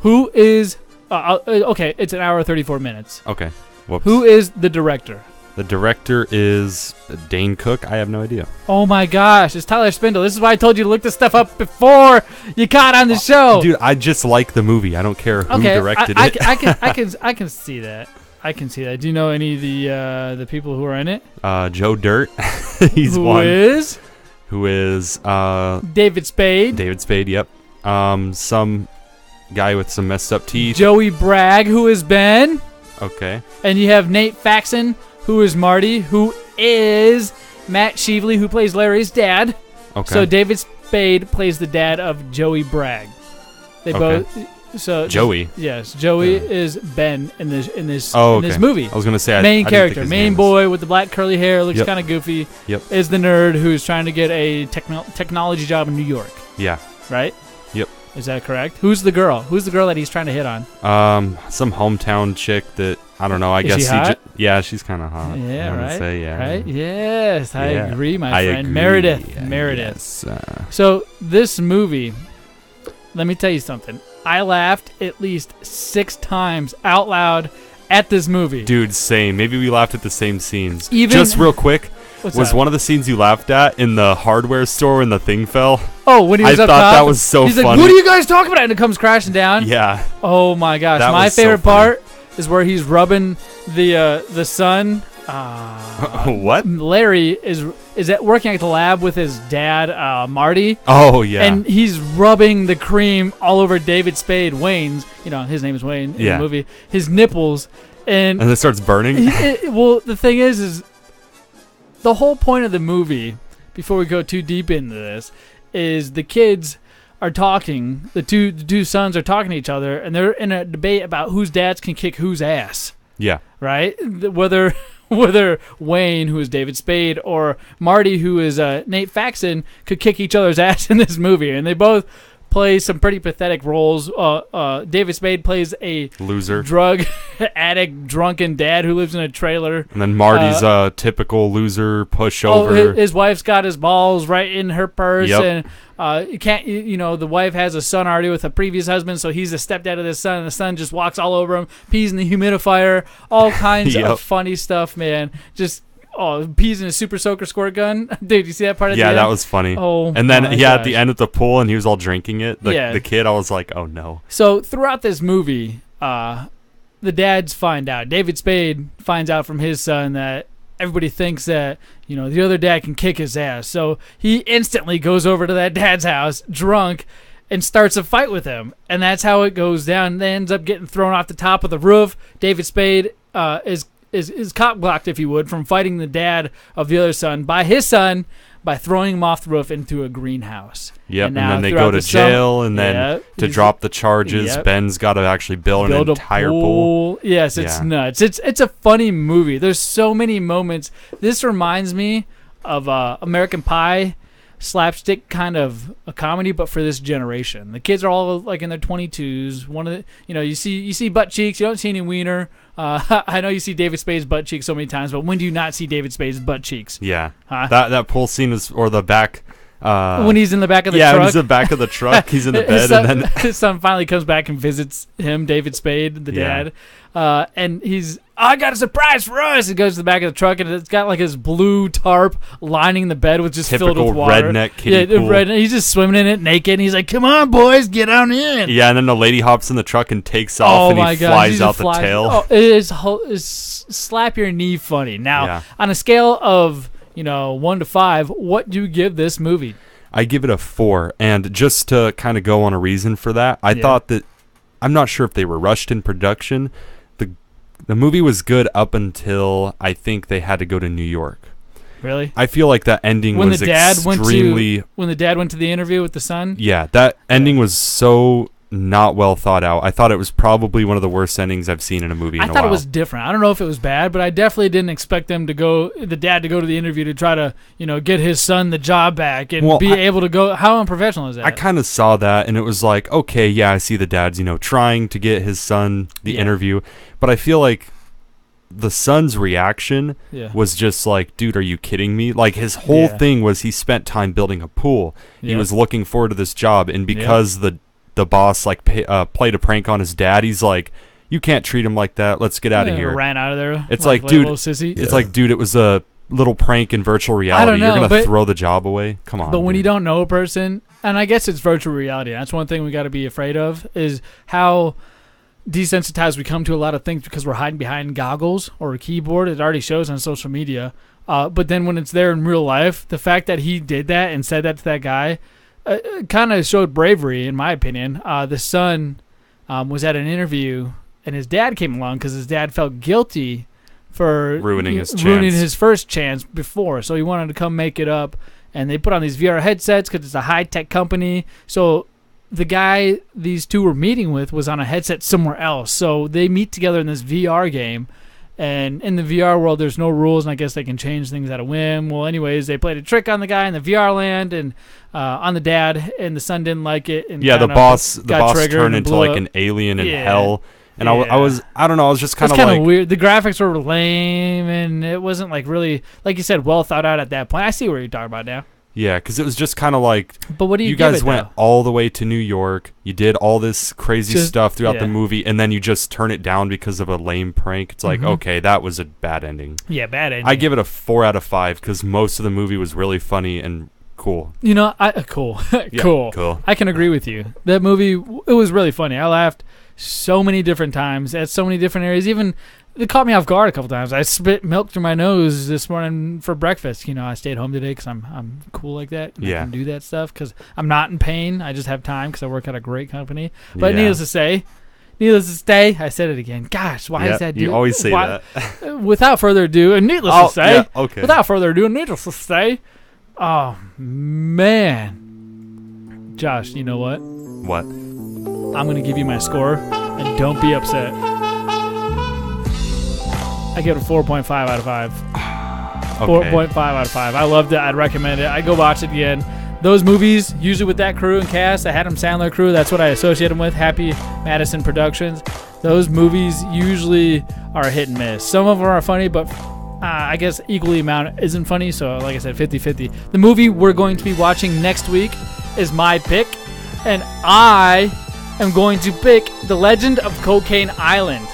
Who is... okay, it's an hour 34 minutes. Okay. Whoops. Who is the director? The director is Dane Cook. I have no idea. Oh my gosh, it's Tyler Spindle. This is why I told you to look this stuff up before you got on the show. Dude, I just like the movie. I don't care who directed it. I can see that. I can see that. Do you know any of the people who are in it? Joe Dirt. He's one. Who is David Spade. David Spade, yep. Some guy with some messed up teeth. Joey Bragg, who is Ben. Okay. And you have Nate Faxon, who is Marty, who is Matt Sheevely, who plays Larry's dad. Okay. So David Spade plays the dad of Joey Bragg. They both. So Joey. Yes, Joey is Ben in this okay. movie. I was gonna say main I character, main name boy with the black curly hair, looks kind of goofy. Yep. Is the nerd who's trying to get a technology job in New York. Yeah. Right. Yep. Is that correct? Who's the girl? Who's the girl that he's trying to hit on? Some hometown chick that I don't know. I guess she hot? Yeah, she's kind of hot. Yeah, right. Say, yeah. Right. Yes, I agree, my friend. Agree. Meredith. Yes. So this movie, let me tell you something. I laughed at least 6 times out loud at this movie. Dude, same. Maybe we laughed at the same scenes. Even just real quick. What's was that? One of the scenes you laughed at in the hardware store when the thing fell? Oh, when he was up top? I thought that was so He's funny. like, what are you guys talking about? And it comes crashing down. Yeah. Oh, my gosh. That My was so favorite funny. part is where he's rubbing the son. What? Larry is working at the lab with his dad, Marty. Oh, yeah. And he's rubbing the cream all over David Spade, Wayne's, his name is Wayne in the movie, his nipples. And it starts burning? Well, the thing is the whole point of the movie, before we go too deep into this, is the kids are talking, the two sons are talking to each other, and they're in a debate about whose dads can kick whose ass. Yeah. Right? Whether Wayne, who is David Spade, or Marty, who is Nate Faxon, could kick each other's ass in this movie. And they both play some pretty pathetic roles. David Spade plays a loser, drug addict, drunken dad who lives in a trailer. And then Marty's a typical loser pushover. His wife's got his balls right in her purse. Yep. And you can't, the wife has a son already with a previous husband, so he's the stepdad of this son, and the son just walks all over him, pees in the humidifier, all kinds of funny stuff, man. Just peas in a super soaker squirt gun. Dude, you see that part of the end? Yeah, that was funny. Oh, and then my at gosh. the end of the pool, and he was all drinking it. The kid, I was like, oh no. So throughout this movie, the dads find out. David Spade finds out from his son that everybody thinks that the other dad can kick his ass. So he instantly goes over to that dad's house, drunk, and starts a fight with him. And that's how it goes down. They ends up getting thrown off the top of the roof. David Spade is cock blocked, if you would, from fighting the dad of the other son by his son by throwing him off the roof into a greenhouse. Yep, and then they go to jail, and then to drop the charges, Ben's got to actually build an entire pool. Yes, it's nuts. It's a funny movie. There's so many moments. This reminds me of American Pie slapstick kind of a comedy, but for this generation. The kids are all like in their 22s. One of the, you see butt cheeks. You don't see any wiener. I know you see David Spade's butt cheeks so many times, but when do you not see David Spade's butt cheeks? Yeah, huh? That pool scene is, or the back. When he's in the back of the truck. Yeah, when he's in the back of the truck. He's in the bed, and then his son finally comes back and visits him, David Spade, the dad. And he's, I got a surprise for us. He goes to the back of the truck, and it's got like his blue tarp lining the bed with just filled with water. Redneck kiddie pool. He's just swimming in it naked, and he's like, come on, boys, get on in. Yeah, and then the lady hops in the truck and takes off, and he flies out the tail. Oh, it is slap your knee funny. Now, on a scale of 1 to 5, what do you give this movie? I give it a 4, and just to kind of go on a reason for that, I thought that, I'm not sure if they were rushed in production. The movie was good up until I think they had to go to New York. Really? I feel like that ending was extremely... When the dad went to the interview with the son? Yeah, that ending was so not well thought out. I thought it was probably one of the worst endings I've seen in a movie in a while. I thought it was different. I don't know if it was bad, but I definitely didn't expect the dad to go to the interview to try to, get his son the job back and able to go. How unprofessional is that? I kind of saw that, and it was like, okay, yeah, I see the dad's, trying to get his son the interview, but I feel like the son's reaction was just like, dude, are you kidding me? Like, his whole thing was he spent time building a pool. He was looking forward to this job, and because the boss played a prank on his dad, he's like, you can't treat him like that. Let's get out of here. Ran out of there. It's like dude, it's like, dude, it was a little prank in virtual reality. You're going to throw the job away? Come on. But when you don't know a person, and I guess it's virtual reality, that's one thing we got to be afraid of, is how desensitized we come to a lot of things because we're hiding behind goggles or a keyboard. It already shows on social media. But then when it's there in real life, the fact that he did that and said that to that guy kind of showed bravery, in my opinion. The son was at an interview, and his dad came along because his dad felt guilty for ruining his first chance before. So he wanted to come make it up, and they put on these VR headsets because it's a high-tech company. So the guy these two were meeting with was on a headset somewhere else. So they meet together in this VR game. And in the VR world, there's no rules, and I guess they can change things at a whim. Well, anyways, they played a trick on the guy in the VR land and on the dad, and the son didn't like it. And the boss turned into like an alien in hell. And I don't know, I was just kind of like... weird. The graphics were lame, and it wasn't like really, like you said, well thought out at that point. I see what you're talking about now. Yeah, because it was just kind of like, but what do you guys went all the way to New York, you did all this crazy stuff throughout the movie, and then you just turn it down because of a lame prank. It's like, okay, that was a bad ending. Yeah, bad ending. I give it a 4 out of 5 because most of the movie was really funny and cool. Cool. Cool. I can agree with you. That movie, it was really funny. I laughed so many different times at so many different areas. Even it caught me off guard a couple times. I spit milk through my nose this morning for breakfast. I stayed home today because I'm cool like that. I can do that stuff because I'm not in pain. I just have time because I work at a great company. But needless to say, I said it again. Gosh, why is that? You always say that. Without further ado, and needless to say, oh man, Josh, you know what? What? I'm going to give you my score, and don't be upset. I give it a 4.5 out of 5. Okay. 4.5 out of 5. I loved it. I'd recommend it. I'd go watch it again. Those movies, usually with that crew and cast, the Adam Sandler crew, that's what I associate them with, Happy Madison Productions. Those movies usually are a hit and miss. Some of them are funny, but I guess equally amount isn't funny, so like I said, 50-50. The movie we're going to be watching next week is my pick, and I am going to pick The Legend of Cocaine Island.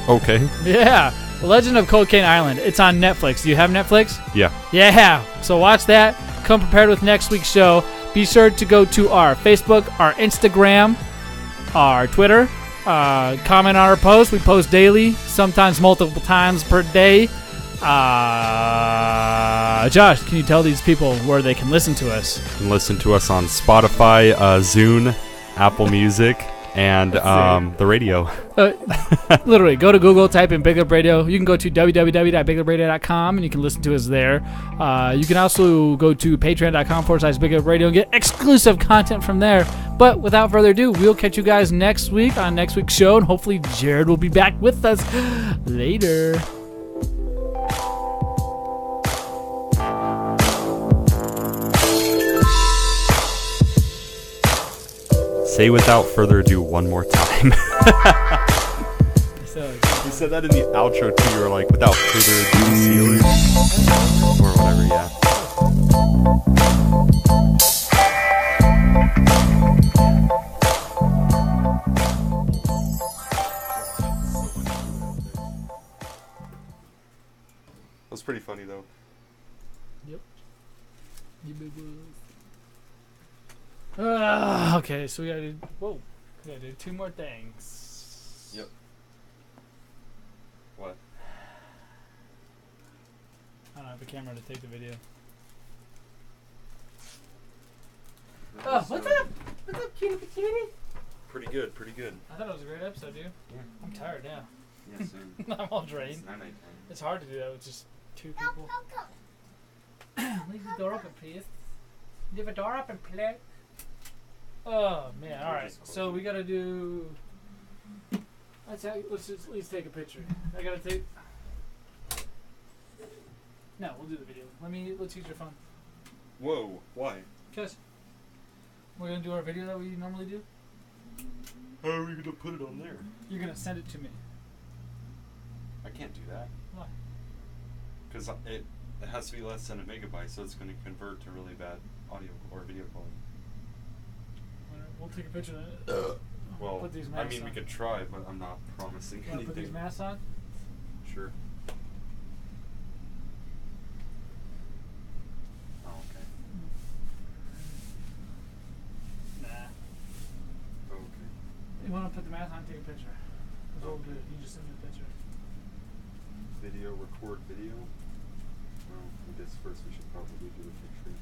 Okay. Yeah, The Legend of Cocaine Island. It's on Netflix. Do you have Netflix? Yeah. Yeah, so watch that. Come prepared with next week's show. Be sure to go to our Facebook, our Instagram, our Twitter. Comment on our post. We post daily, sometimes multiple times per day. Josh, can you tell these people where they can listen to us? You can listen to us on Spotify, Zune, Apple Music, and the radio. Literally, go to Google, type in Big Lip Radio. You can go to www.biglipradio.com, and you can listen to us there. You can also go to patreon.com/Big Lip Radio and get exclusive content from there. But without further ado, we'll catch you guys next week on next week's show, and hopefully Jared will be back with us later. Say without further ado one more time. You said that in the outro too. You were like, without further ado, or whatever, yeah. That was pretty funny though. Yep. You big okay, so we gotta do 2 more things. Yep. What? I don't have a camera to take the video. Oh, what's up? What's up, cutie patootie? Pretty good, pretty good. I thought it was a great episode, dude. Yeah. I'm tired now. Yeah, soon. I'm all drained. It's 9:10. It's hard to do that with just 2 people. Leave the door open, please. Leave the door open, please. Oh man! All right, so we gotta do. Let's just at least take a picture. I gotta take. No, we'll do the video. Let's use your phone. Whoa! Why? Because we're gonna do our video that we normally do. How are we gonna put it on there? You're gonna send it to me. I can't do that. Why? Because it has to be less than a megabyte, so it's going to convert to really bad audio or video quality. We'll take a picture of it. Well, put these I masks mean, we on. could try, but I'm not promising You wanna anything. put these masks on? Sure. Oh, okay. Nah. Okay. You want to put the mask on? Take a picture. It's all good. You just send me a picture. Video, record video. Well, I guess first we should probably do the picture.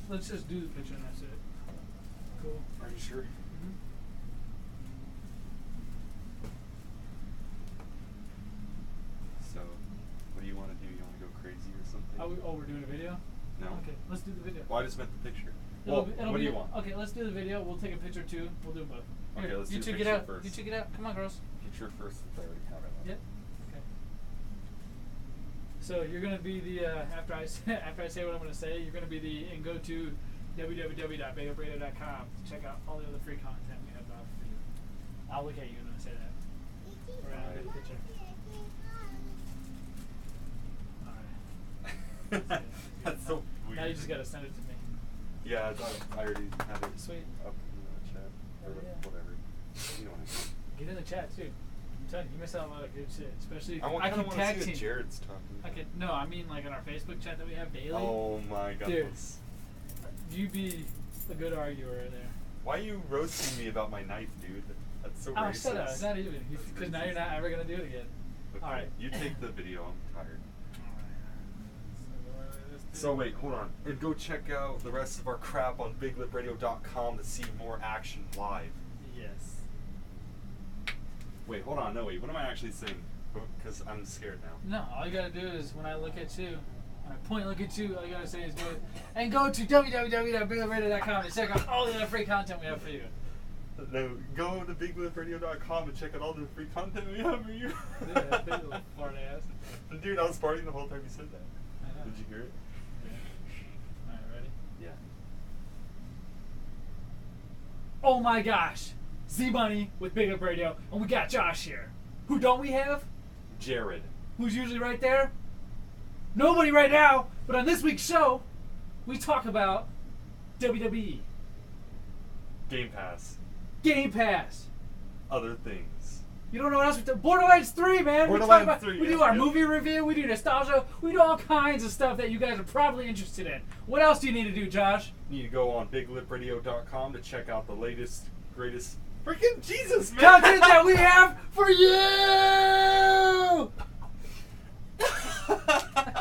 Let's just do the picture and that's it. Cool. Are you sure? Mm-hmm. So, what do you want to do? You want to go crazy or something? We're doing a video? No. Okay, let's do the video. Well, I just meant the picture. It'll What do you want? Okay, let's do the video. We'll take a picture too. We'll do both. Okay, Here, let's you do two the get picture out. first. You two get out. Come on, girls. Picture first since I already have it. Yep. Okay. So you're gonna be the after I say what I'm gonna say, you're gonna be the and go to www.begobradio.com to check out all the other free content we have out for you. I'll look at you when I say that. We're gonna get a picture. Alright. That's so weird. Now you just gotta send it to me. Yeah, I already have it. Sweet. Up in the chat or whatever. You know what I mean. Get in the chat too. I'm telling you, you miss out on a lot of good shit. Especially if I I kinda can wanna tag see team. what Jared's talking about. No, I mean like in our Facebook chat that we have daily. Oh my god. Dude, you be a good arguer there. Why are you roasting me about my knife, dude? That's so Oh, racist. shut up. Not even. Because now you're not ever going to do it again. Okay, Alright. you take the video. I'm tired. So wait, hold on. And go check out the rest of our crap on BigLipRadio.com to see more action live. Yes. Wait, hold on. No, wait. What am I actually saying? Because I'm scared now. No, all you got to do is when I look at you, when I point and look at you, all you got to say is do it. And go to www.biglipradio.com and check out all the other free content we have for you. No, go to BigLipRadio.com and check out all the free content we have for you. Yeah, big little fart ass. Dude, I was farting the whole time you said that. I know. Did you hear it? Yeah. Alright, ready? Yeah. Oh my gosh! Z-Bunny with Big Up Radio, and we got Josh here. Who don't we have? Jared. Who's usually right there? Nobody right now, but on this week's show, we talk about WWE. Game Pass. Game Pass. Other things. You don't know what else we do? Borderlands 3, man. Borderlands 3. We do our movie review. We do nostalgia. We do all kinds of stuff that you guys are probably interested in. What else do you need to do, Josh? You need to go on BigLipRadio.com to check out the latest, greatest, freaking Jesus, man! Content that we have for you!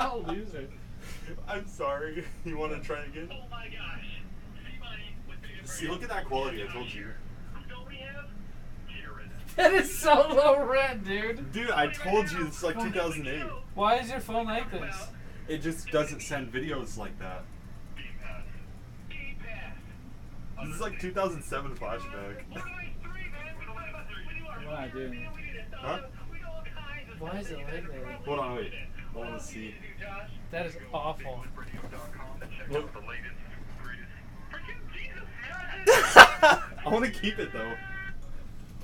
Oh, loser. I'm sorry. You want to try again? Oh my gosh. See, look at that quality. I told you. That is so low rent, dude. Dude, I told you it's like 2008. Why is your phone like this? It just doesn't send videos like that. This is like 2007 flashback. What am I doing? Huh? Why is it like that? Hold on, wait. I want to see. That is awful. Look. I want to keep it though.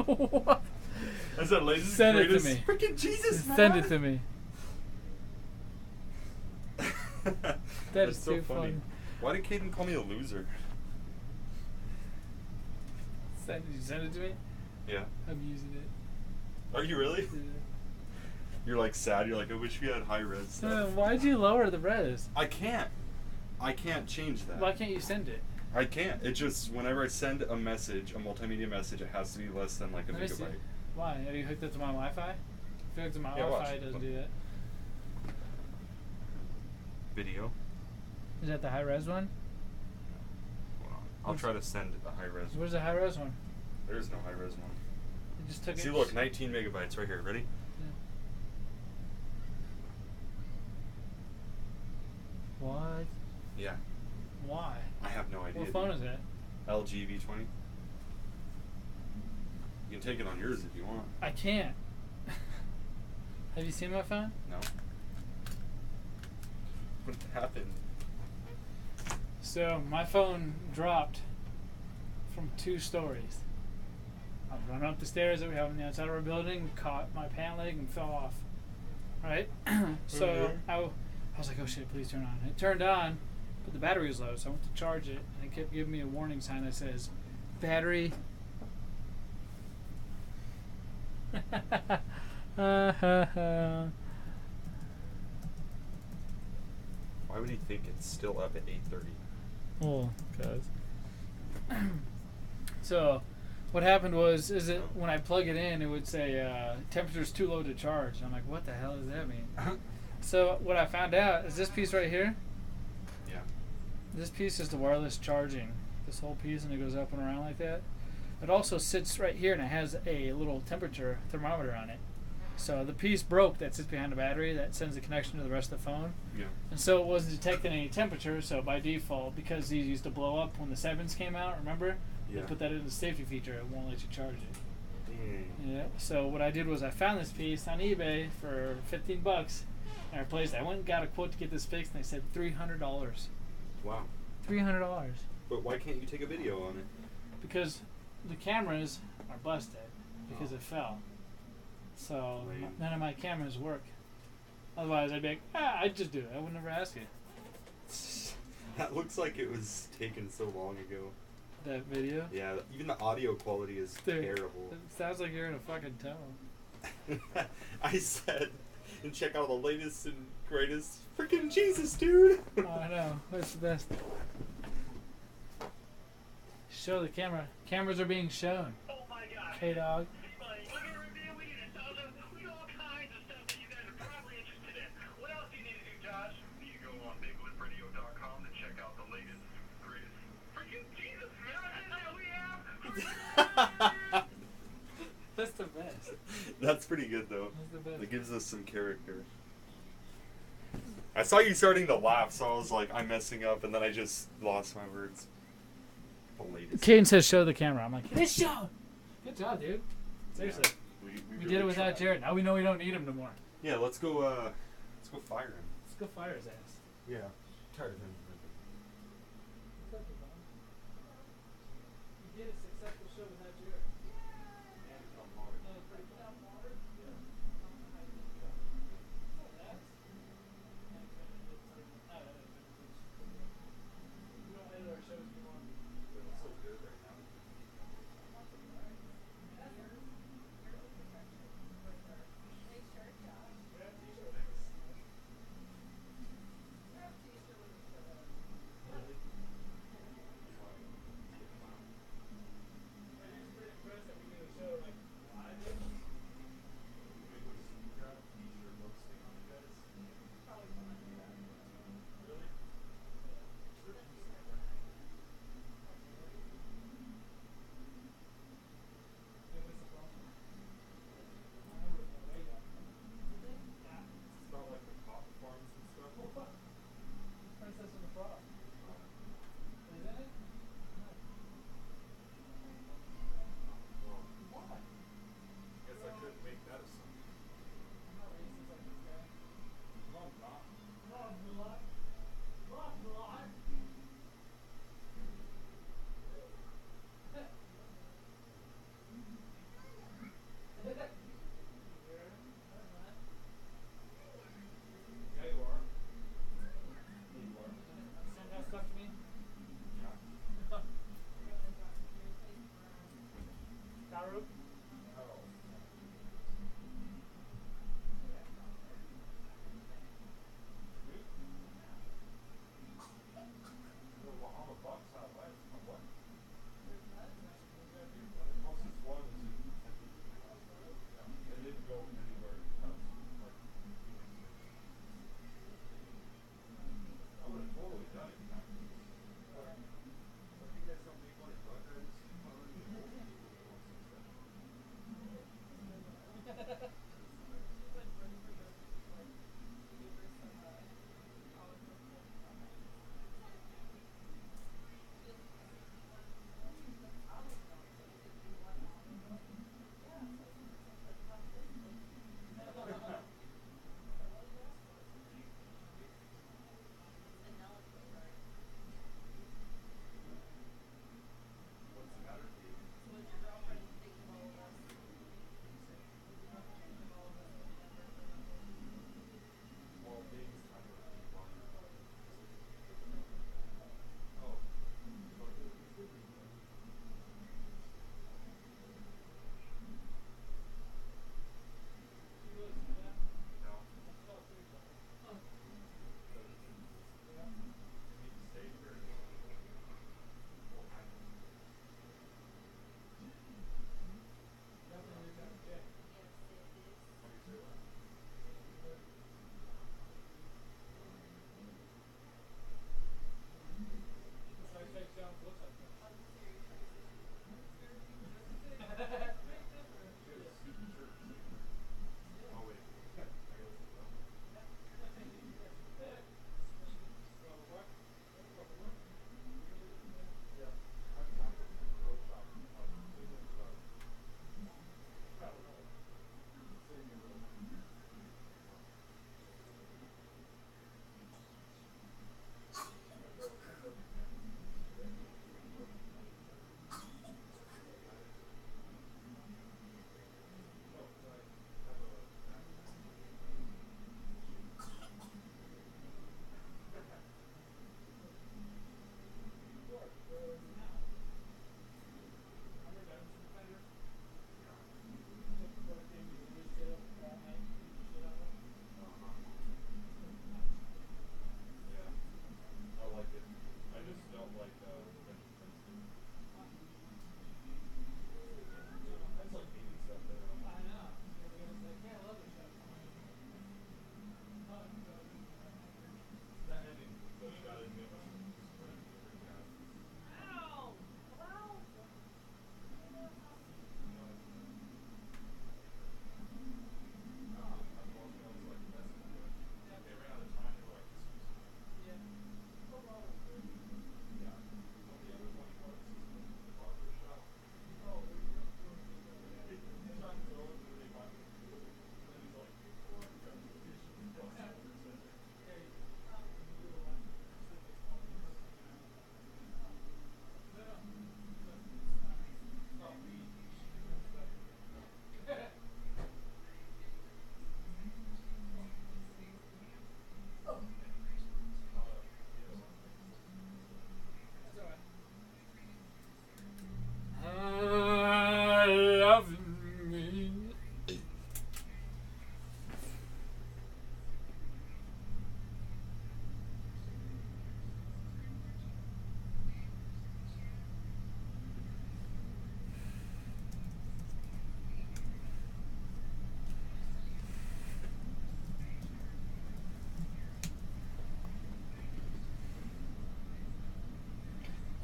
What? That's the latest. Send it to greatest. me. Freaking Jesus, man. Send it to me. That That's is so too funny. Why did Caden call me a loser? Did you send it to me? Yeah. I'm using it. Are you really? Yeah. You're like sad. You're like, I wish we had high res stuff. Why'd you lower the res? I can't change that. Why can't you send it? I can't. It just, whenever I send a message, a multimedia message, it has to be less than like a Let me see. megabyte. Why? Are you hooked up to my Wi-Fi? If you're hooked to my Yeah, Wi-Fi, watch. it doesn't do that. Video. Is that the high-res one? Hold on. I'll try to send a high res. Where's the high-res one? There's no high res one. You just took See, it. look, 19 megabytes right here. Ready? Yeah. What? Yeah. Why? I have no idea. What phone is it? LG V20. You can take it on yours if you want. I can't. Have you seen my phone? No. What happened? So my phone dropped from 2 stories. I was running up the stairs that we have on the outside of our building, caught my pant leg and fell off. Right? So I was like, oh shit, please turn on. It turned on, but the battery was low, so I went to charge it, and it kept giving me a warning sign that says, battery. Why would he think it's still up at 8:30? Well, because. So, what happened was, when I plug it in, it would say temperature's too low to charge. I'm like, what the hell does that mean? So what I found out is this piece right here. Yeah. This piece is the wireless charging. This whole piece, and it goes up and around like that. It also sits right here, and it has a little temperature thermometer on it. So the piece broke that sits behind the battery that sends the connection to the rest of the phone. Yeah. And so it wasn't detecting any temperature, so by default, because these used to blow up when the 7s came out, remember? Yeah. They put that in the safety feature, it won't let you charge it. Dang. Yeah. So what I did was I found this piece on eBay for $15, and I replaced it. I went and got a quote to get this fixed, and they said $300. Wow. $300. But why can't you take a video on it? Because the cameras are busted because it fell. So none of my cameras work. Otherwise, I'd be like, I'd just do it. I would never ask you. That looks like it was taken so long ago. That video? Yeah, even the audio quality is terrible. It sounds like you're in a fucking tunnel. I said, and check out the latest and greatest. Freaking Jesus, dude! Oh, I know. That's the best. Show the camera. Cameras are being shown. Oh my God. K-Dog. That's the best. That's pretty good though. That's the best. It gives us some character. I saw you starting to laugh, so I was like, I'm messing up, and then I just lost my words. The latest. Caden says show the camera. I'm like, it's shown. Good job, dude. Seriously. Yeah, we really did it without tried. Jared. Now we know we don't need him no more. Yeah, let's go fire him. Let's go fire his ass. Yeah. Tired of him. We did a successful show without Jared.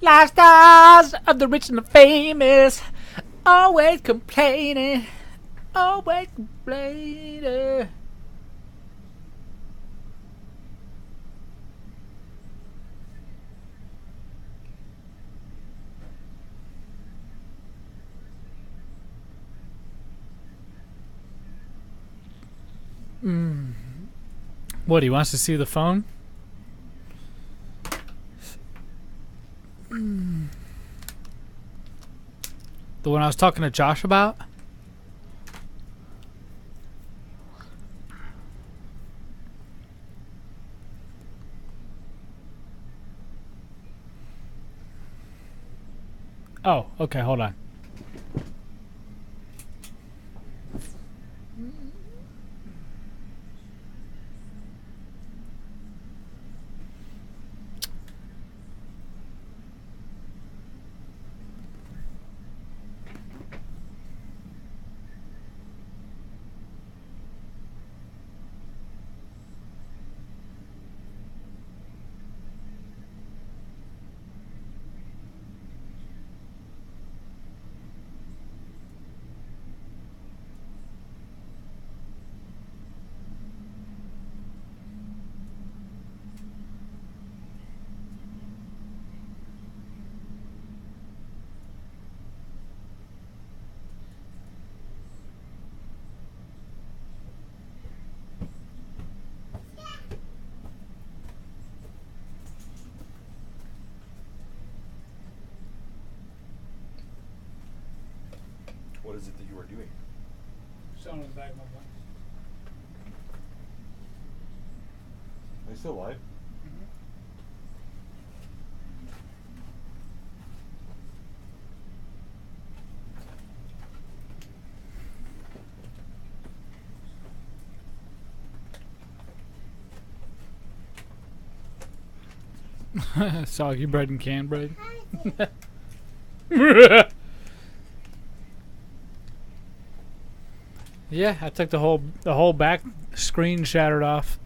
Lifestyles of the rich and the famous. Always complaining. Always complaining. What, he wants to see the phone? The one I was talking to Josh about? Oh, okay, hold on. What is it that you are doing? Showing the back of my phone. Are you still live? Soggy bread and canned bread. Yeah, I took the whole back screen shattered off,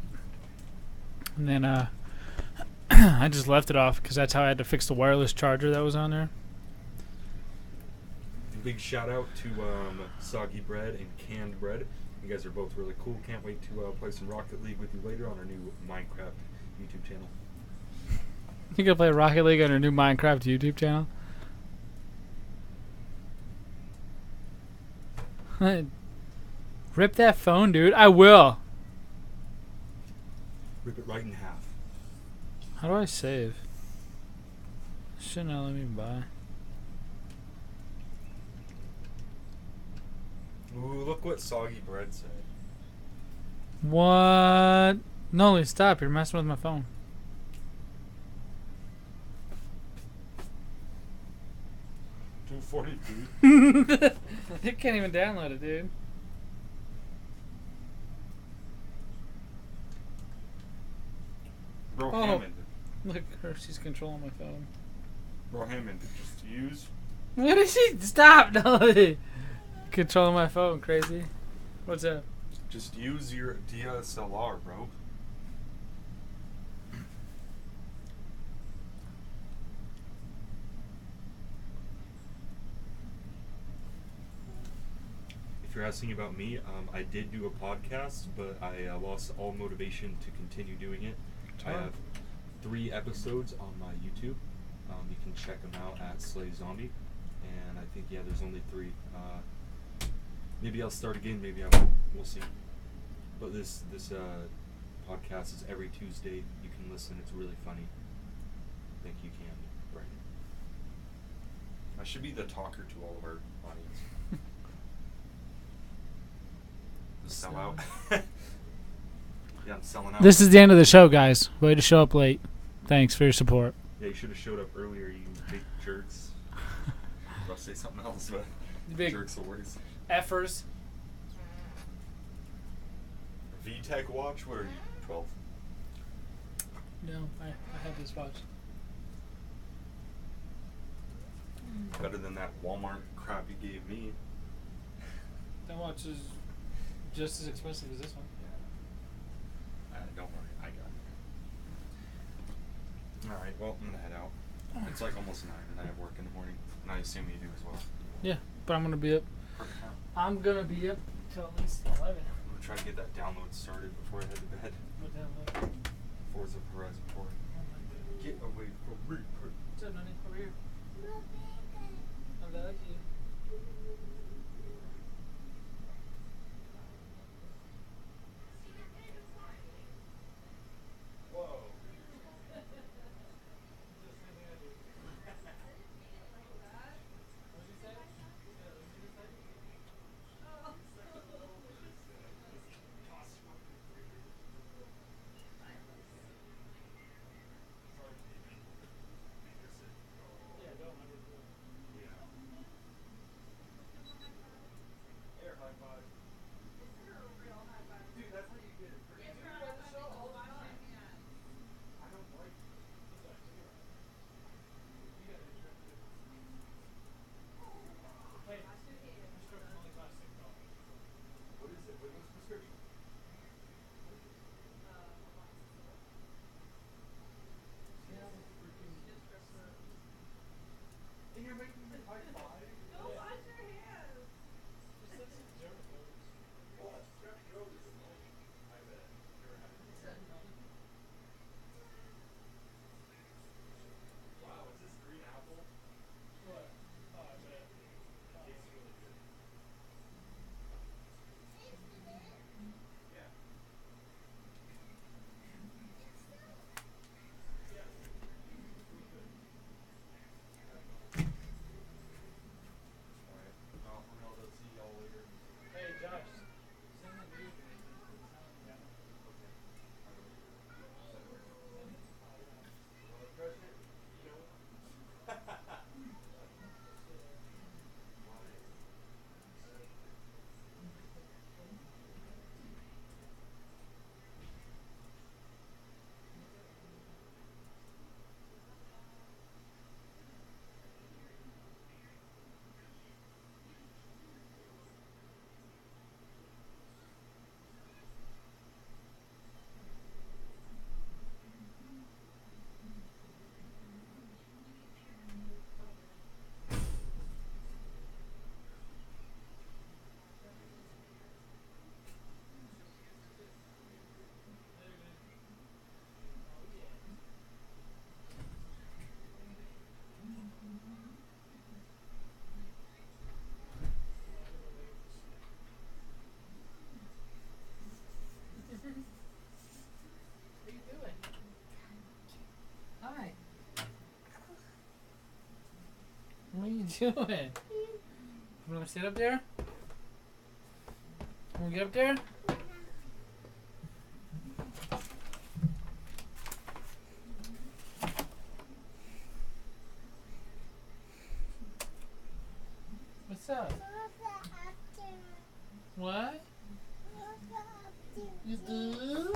and then I just left it off because that's how I had to fix the wireless charger that was on there. Big shout out to Soggy Bread and Canned Bread. You guys are both really cool. Can't wait to play some Rocket League with you later on our new Minecraft YouTube channel. You gonna play Rocket League on our new Minecraft YouTube channel? Rip that phone, dude. I will. Rip it right in half. How do I save? Shouldn't let me buy. Ooh, look what Soggy Bread said. What? No, stop. You're messing with my phone. $242. You can't even download it, dude. Bro Hammond. Look, she's controlling my phone. Bro Hammond, just use. What is she? Stop! No. Controlling my phone, crazy. What's up? Just use your DSLR, bro. If you're asking about me, I did do a podcast, but I lost all motivation to continue doing it. I have 3 episodes on my YouTube. You can check them out at Slay Zombie. And I think, yeah, there's only 3. Maybe I'll start again, maybe I won't. We'll see. But this podcast is every Tuesday. You can listen. It's really funny. I think you can, Brandon. I should be the talker to all of our audience. The sellout. Yeah, I'm selling out. This is the end of the show, guys. Way to show up late. Thanks for your support. Yeah, you should have showed up earlier, you big jerks. I'll say something else, but big jerks are worse. Effers. VTech watch? What are you, 12? No, I have this watch. Better than that Walmart crap you gave me. That watch is just as expensive as this one. Don't worry, I got it. Alright, well, I'm gonna head out. It's like almost 9, and I have work in the morning, and I assume you do as well. Yeah, but I'm gonna be up. I'm gonna be up till at least 11. I'm gonna try to get that download started before I head to bed. What download? Forza Horizon 4. Get away from me. What's up, Nani? Over here. I love you. What are you doing? You want to sit up there? Want to get up there? What's up? What? You do?